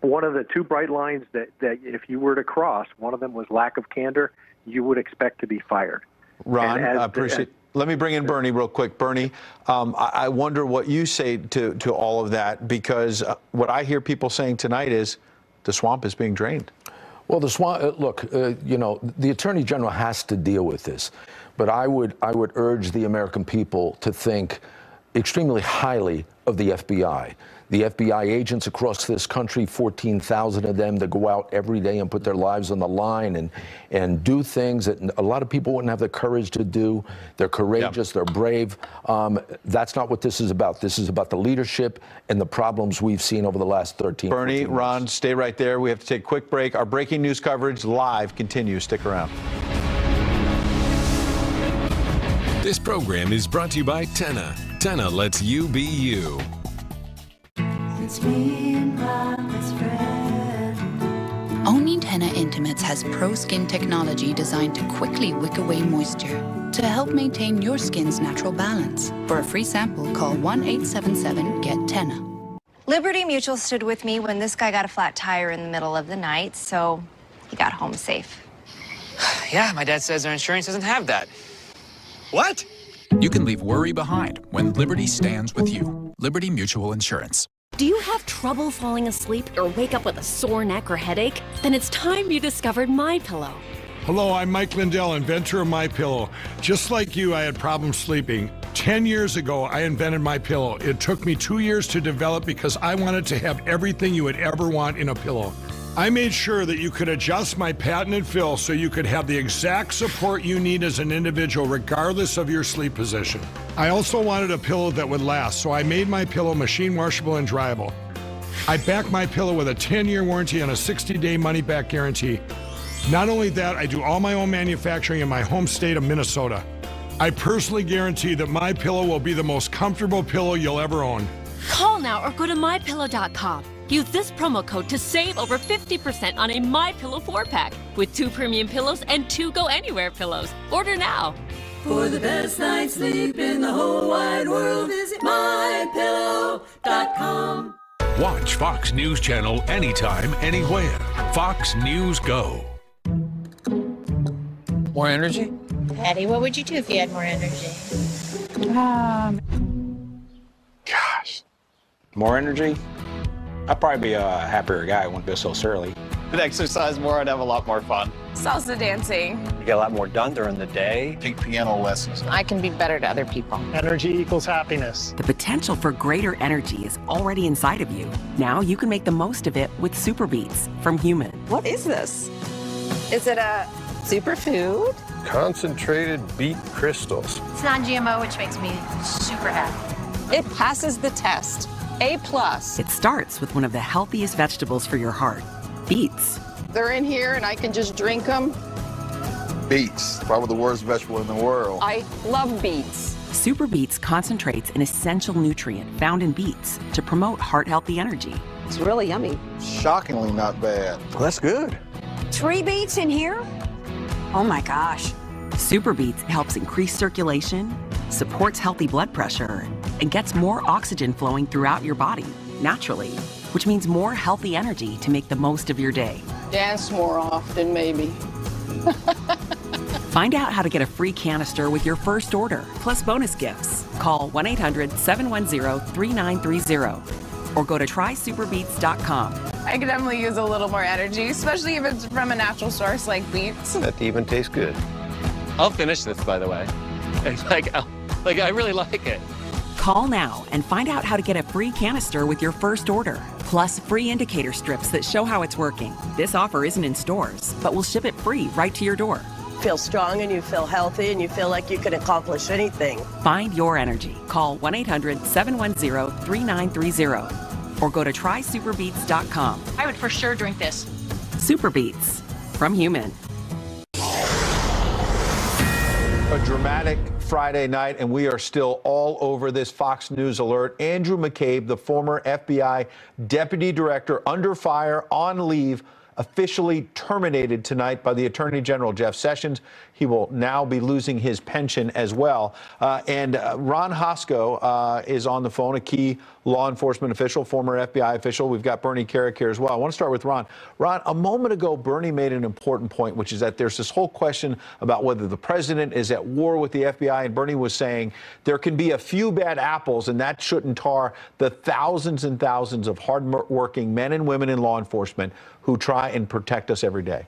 one of the two bright lines that if you were to cross, one of them was lack of candor, you would expect to be fired. Ron, I appreciate. Let me bring in Bernie real quick. Bernie, I wonder what you say to all of that, because what I hear people saying tonight is the swamp is being drained. Well, the swamp. Look, you know, the Attorney General has to deal with this, but I would urge the American people to think extremely highly of the FBI. The FBI agents across this country, 14,000 of them that go out every day and put their lives on the line and do things that a lot of people wouldn't have the courage to do. They're courageous, they're brave. That's not what this is about. This is about the leadership and the problems we've seen over the last 13 Bernie, 14 Ron, months. stay right there. We have to take a quick break. Our breaking news coverage live continues. Stick around. This program is brought to you by Tenna. Tenna lets you be you. It's me and my best friend. Owning Tenna Intimates has pro skin technology designed to quickly wick away moisture to help maintain your skin's natural balance. For a free sample, call 1-877-GET-TENNA. Liberty Mutual stood with me when this guy got a flat tire in the middle of the night, so he got home safe. Yeah, my dad says our insurance doesn't have that. What? You can leave worry behind when Liberty stands with you. Liberty Mutual Insurance. Do you have trouble falling asleep or wake up with a sore neck or headache? Then it's time you discovered MyPillow. Hello, I'm Mike Lindell, inventor of MyPillow. Just like you, I had problems sleeping. 10 years ago, I invented MyPillow. It took me 2 years to develop because I wanted to have everything you would ever want in a pillow. I made sure that you could adjust my patented fill so you could have the exact support you need as an individual regardless of your sleep position. I also wanted a pillow that would last, so I made MyPillow machine washable and dryable. I back MyPillow with a 10-year warranty and a 60-day money-back guarantee. Not only that, I do all my own manufacturing in my home state of Minnesota. I personally guarantee that MyPillow will be the most comfortable pillow you'll ever own. Call now or go to MyPillow.com. Use this promo code to save over 50% on a MyPillow 4-pack with 2 premium pillows and 2 Go Anywhere pillows. Order now. For the best night's sleep in the whole wide world, visit MyPillow.com. Watch Fox News Channel anytime, anywhere. Fox News Go. More energy? Patty, what would you do if you had more energy? Gosh. More energy? I'd probably be a happier guy. I wouldn't go so surly. I'd exercise more. I'd have a lot more fun. Salsa dancing. You get a lot more done during the day. Take piano lessons. I can be better to other people. Energy equals happiness. The potential for greater energy is already inside of you. Now you can make the most of it with Super Beets from Human. What is this? Is it a superfood? Concentrated beet crystals. It's non-GMO, which makes me super happy. It passes the test. A+. It starts with one of the healthiest vegetables for your heart, beets. They're in here and I can just drink them. Beets, probably the worst vegetable in the world. I love beets. Super Beets concentrates an essential nutrient found in beets to promote heart-healthy energy. It's really yummy. Shockingly not bad. Well, that's good. 3 beets in here? Oh my gosh. Super Beets helps increase circulation, supports healthy blood pressure, and gets more oxygen flowing throughout your body naturally, which means more healthy energy to make the most of your day. Dance more often, maybe. Find out how to get a free canister with your first order, plus bonus gifts. Call 1-800-710-3930 or go to trysuperbeets.com. I could definitely use a little more energy, especially if it's from a natural source like beets. That even tastes good. I'll finish this, by the way. I really like it. Call now and find out how to get a free canister with your first order, plus free indicator strips that show how it's working. This offer isn't in stores, but we'll ship it free right to your door. Feel strong and you feel healthy and you feel like you can accomplish anything. Find your energy. Call 1-800-710-3930 or go to trysuperbeets.com. I would for sure drink this. Super Beets from Human. dramatic Friday night, and we are still all over this Fox News alert. Andrew McCabe, the former FBI deputy director, under fire, on leave, officially terminated tonight by the Attorney General, Jeff Sessions. He will now be losing his pension as well. And Ron Hosko is on the phone, a key law enforcement official, former FBI official. We've got Bernie Carrick here as well. I want to start with Ron. Ron, a moment ago, Bernie made an important point, which is that there's this whole question about whether the president is at war with the FBI. And Bernie was saying there can be a few bad apples, and that shouldn't tar the thousands and thousands of hardworking men and women in law enforcement who try and protect us every day.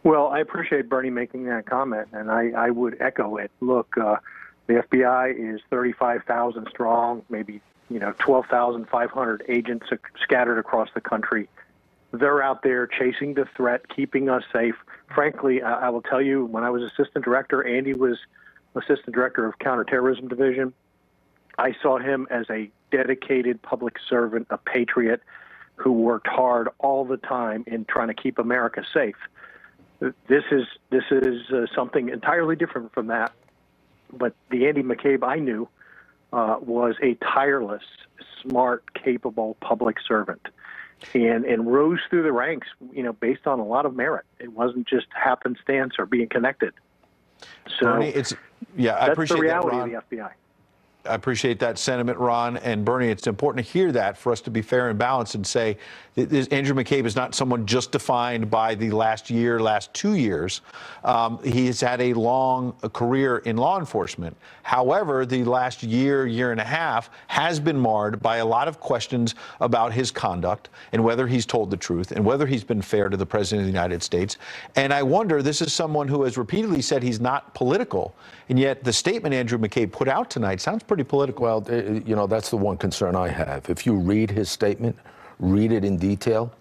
Well, I appreciate Bernie making that comment, and I would echo it. Look, the FBI is 35,000 strong, maybe 12,500 agents scattered across the country. They're out there chasing the threat, keeping us safe. Frankly, I will tell you, when I was assistant director, Andy was assistant director of counterterrorism division. I saw him as a dedicated public servant, a patriot who worked hard all the time in trying to keep America safe. This is something entirely different from that. But the Andy McCabe I knew was a tireless, smart, capable public servant, and rose through the ranks, based on a lot of merit. It wasn't just happenstance or being connected. So Bernie, I that's appreciate the reality that, Ron. of the FBI. I appreciate that sentiment, Ron. And Bernie, it's important to hear that for us to be fair and balanced and say that Andrew McCabe is not someone just defined by the last 2 years. He has had a long career in law enforcement. However, the last year and a half has been marred by a lot of questions about his conduct and whether he's told the truth and whether he's been fair to the President of the United States. And I wonder, this is someone who has repeatedly said he's not political, and yet the statement Andrew McCabe put out tonight sounds pretty political. Well, that's the one concern I have. If you read his statement, read it in detail,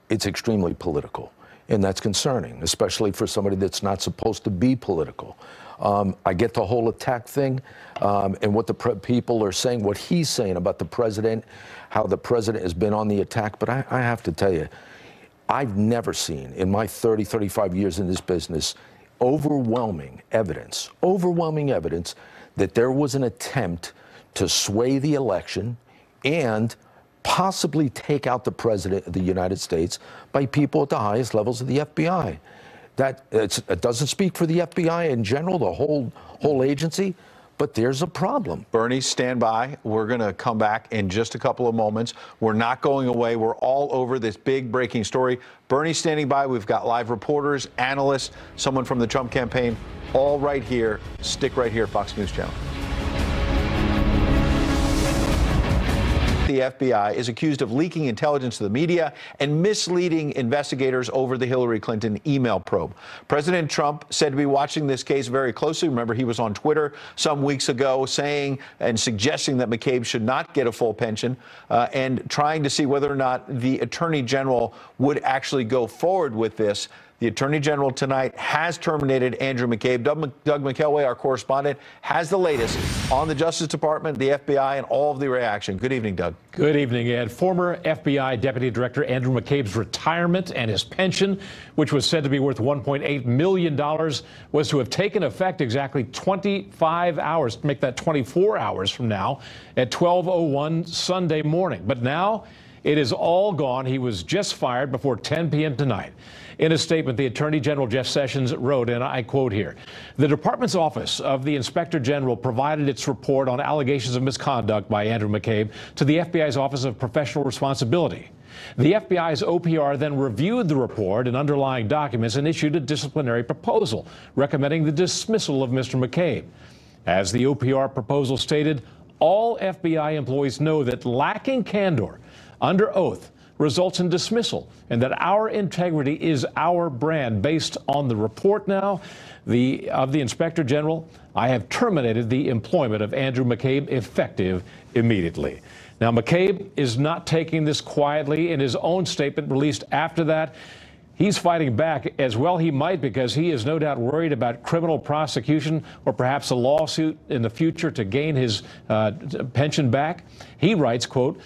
it's extremely political. And that's concerning, especially for somebody that's not supposed to be political. I get the whole attack thing and what the people are saying, what he's saying about the president, how the president has been on the attack. But I have to tell you, I've never seen in my 35 years in this business overwhelming evidence that there was an attempt to sway the election and possibly take out the president of the United States by people at the highest levels of the FBI. It doesn't speak for the FBI in general, the whole agency, but there's a problem. Bernie, stand by. We're going to come back in just a couple of moments. We're not going away. We're all over this big breaking story. Bernie standing by. We've got live reporters, analysts, someone from the Trump campaign, all right here. Stick right here, Fox News Channel. The FBI is accused of leaking intelligence to the media and misleading investigators over the Hillary Clinton email probe. President Trump said to be watching this case very closely. Remember, he was on Twitter some weeks ago saying and suggesting that McCabe should not get a full pension and trying to see whether or not the Attorney General would actually go forward with this. The Attorney General tonight has terminated Andrew McCabe. Doug McKelway, our correspondent, has the latest on the Justice Department, the FBI, and all of the reaction. Good evening, Doug. Good evening, Ed. Former FBI Deputy Director Andrew McCabe's retirement and his pension, which was said to be worth $1.8 million, was to have taken effect exactly 25 hours, to make that 24 hours from now, at 12:01 Sunday morning. But now it is all gone. He was just fired before 10 p.m. tonight. In a statement, the Attorney General, Jeff Sessions, wrote, and I quote here, "The Department's Office of the Inspector General provided its report on allegations of misconduct by Andrew McCabe to the FBI's Office of Professional Responsibility. The FBI's OPR then reviewed the report and underlying documents and issued a disciplinary proposal recommending the dismissal of Mr. McCabe. As the OPR proposal stated, all FBI employees know that lacking candor under oath results in dismissal, and that our integrity is our brand. Based on the report now of the Inspector General, I have terminated the employment of Andrew McCabe effective immediately." Now, McCabe is not taking this quietly. In his own statement released after that, he's fighting back as well he might, because he is no doubt worried about criminal prosecution or perhaps a lawsuit in the future to gain his pension back. He writes, quote,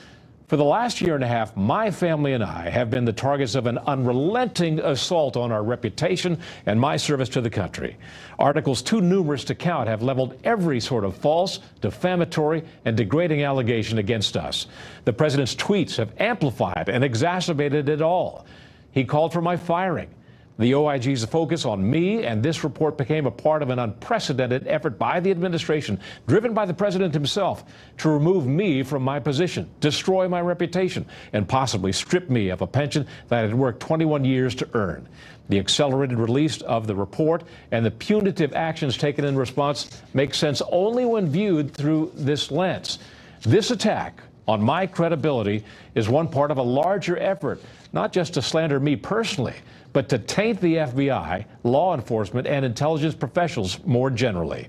For the last year and a half, my family and I have been the targets of an unrelenting assault on our reputation and my service to the country. Articles too numerous to count have leveled every sort of false, defamatory, and degrading allegation against us. The president's tweets have amplified and exacerbated it all. He called for my firing. The OIG's focus on me and this report became a part of an unprecedented effort by the administration, driven by the president himself, to remove me from my position, destroy my reputation, and possibly strip me of a pension that I had worked 21 years to earn. The accelerated release of the report and the punitive actions taken in response make sense only when viewed through this lens. This attack on my credibility is one part of a larger effort, not just to slander me personally, but to taint the FBI, law enforcement, and intelligence professionals more generally.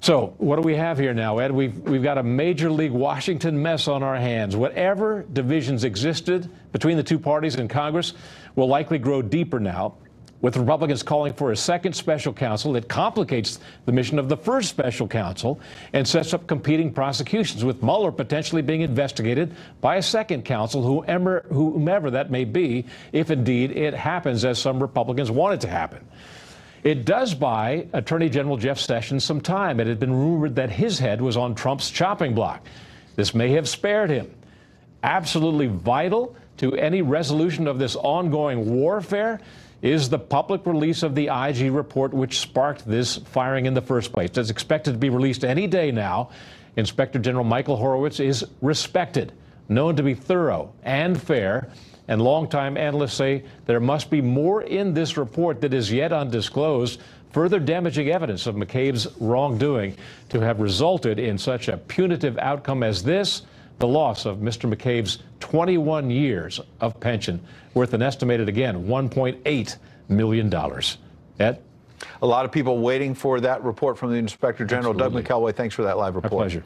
So what do we have here now, Ed? We've got a Major League Washington mess on our hands. Whatever divisions existed between the two parties in Congress will likely grow deeper now, with Republicans calling for a second special counsel. It complicates the mission of the first special counsel and sets up competing prosecutions, with Mueller potentially being investigated by a second counsel, whomever that may be, if indeed it happens as some Republicans want it to happen. It does buy Attorney General Jeff Sessions some time. It had been rumored that his head was on Trump's chopping block. This may have spared him. Absolutely vital to any resolution of this ongoing warfare is the public release of the IG report, which sparked this firing in the first place. It's expected to be released any day now. Inspector General Michael Horowitz is respected, known to be thorough and fair, and longtime analysts say there must be more in this report that is yet undisclosed, further damaging evidence of McCabe's wrongdoing to have resulted in such a punitive outcome as this, the loss of Mr. McCabe's 21 years of pension, worth an estimated, again, $1.8 million. Ed? A lot of people waiting for that report from the Inspector General. Absolutely. Doug McElway, thanks for that live report. My pleasure.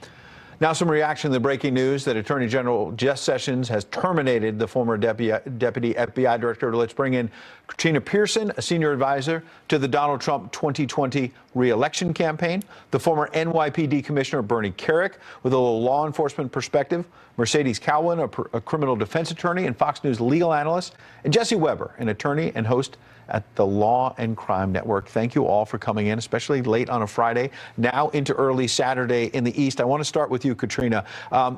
Now some reaction to the breaking news that Attorney General Jeff Sessions has terminated the former deputy FBI director. Let's bring in Katrina Pearson, a senior advisor to the Donald Trump 2020 re-election campaign, the former NYPD Commissioner Bernie Carrick with a little law enforcement perspective, Mercedes Cowan, a criminal defense attorney and Fox News legal analyst, and Jesse Weber, an attorney and host at the Law and Crime Network. Thank you all for coming in, especially late on a Friday, now into early Saturday in the East. I want to start with you, Katrina.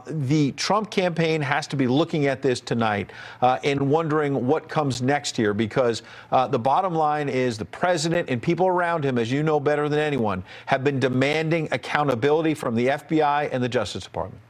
The Trump campaign has to be looking at this tonight and wondering what comes next here, because the bottom line is the president and people around him, as you know better than anyone, have been demanding accountability from the FBI and the Justice Department.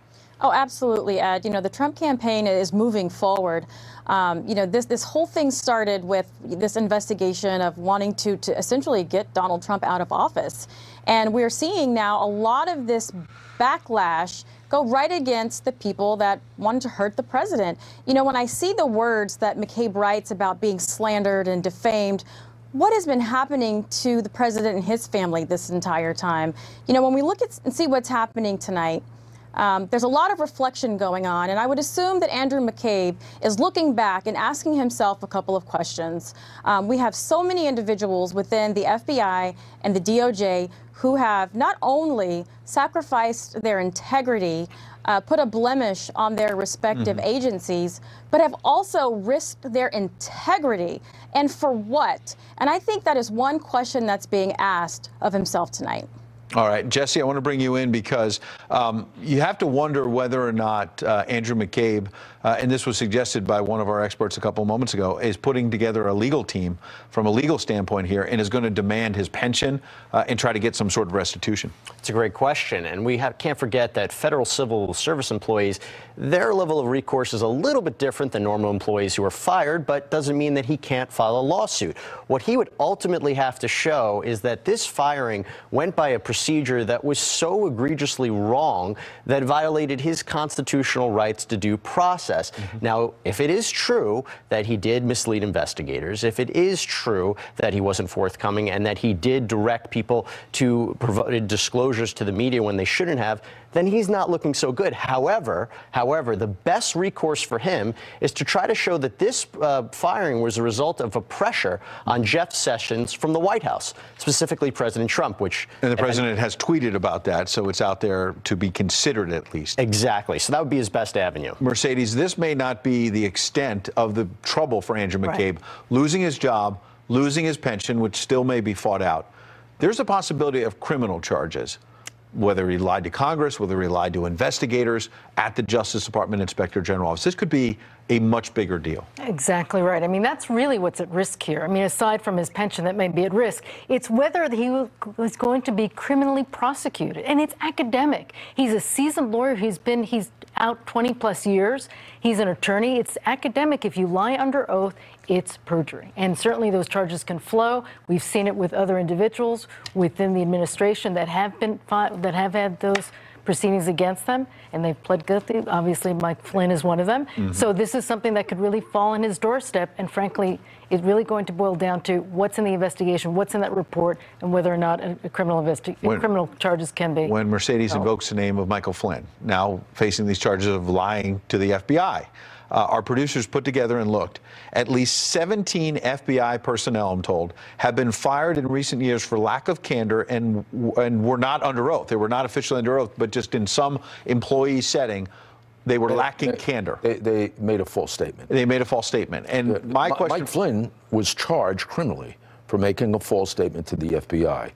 Oh, absolutely, Ed. You know, the Trump campaign is moving forward. You know, this whole thing started with this investigation of wanting to essentially get Donald Trump out of office. And we're seeing now a lot of this backlash go right against the people that wanted to hurt the president. You know, when I see the words that McCabe writes about being slandered and defamed, what has been happening to the president and his family this entire time? You know, when we look at and see what's happening tonight, there's a lot of reflection going on, and I would assume that Andrew McCabe is looking back and asking himself a couple of questions. We have so many individuals within the FBI and the DOJ who have not only sacrificed their integrity, put a blemish on their respective agencies, but have also risked their integrity. And for what? And I think that is one question that's being asked of himself tonight. All right, Jesse, I want to bring you in because you have to wonder whether or not Andrew McCabe, and this was suggested by one of our experts a couple of moments ago, is putting together a legal team from a legal standpoint here and is going to demand his pension and try to get some sort of restitution. It's a great question, and we can't forget that federal civil service employees, their level of recourse is a little bit different than normal employees who are fired, but doesn't mean that he can't file a lawsuit. What he would ultimately have to show is that this firing went by a procedure that was so egregiously wrong that violated his constitutional rights to due process. process. Now, if it is true that he did mislead investigators, if it is true that he wasn't forthcoming and that he did direct people to provide disclosures to the media when they shouldn't have, then he's not looking so good. However, the best recourse for him is to try to show that this firing was a result of a pressure on Jeff Sessions from the White House, specifically President Trump, And the president has tweeted about that, so it's out there to be considered at least. Exactly. So that would be his best avenue. Mercedes, this may not be the extent of the trouble for Andrew McCabe. Losing his job, losing his pension, which still may be fought out. There's a possibility of criminal charges, whether he lied to Congress, whether he lied to investigators at the Justice Department Inspector General office. This could be a much bigger deal. Exactly right. I mean, that's really what's at risk here. I mean, aside from his pension that may be at risk, it's whether he was going to be criminally prosecuted. And it's academic. He's a seasoned lawyer. He's out 20 plus years. He's an attorney. It's academic. If you lie under oath, it's perjury. And certainly those charges can flow. We've seen it with other individuals within the administration that have had those proceedings against them, and they've pled guilty. Obviously, Mike Flynn is one of them. So this is something that could really fall on his doorstep, and frankly, it's really going to boil down to what's in the investigation, what's in that report, and whether or not a criminal charges can be. When Mercedes invokes the name of Michael Flynn, now facing these charges of lying to the FBI, our producers put together and looked. At least 17 FBI personnel, I'm told, have been fired in recent years for lack of candor and were not under oath. They were not officially under oath, but just in some employee setting, they were lacking candor. They made a false statement. They made a false statement. And my question... Mike Flynn was charged criminally for making a false statement to the FBI.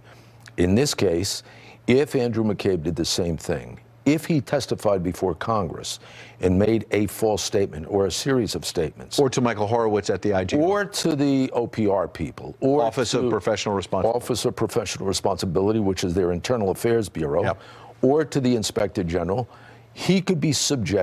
In this case, if Andrew McCabe did the same thing, if he testified before Congress and made a false statement or a series of statements. Or to Michael Horowitz at the IG. Or to the OPR people. Or Office of Professional Responsibility. Office of Professional Responsibility, which is their Internal Affairs Bureau. Or to the Inspector General, he could be subject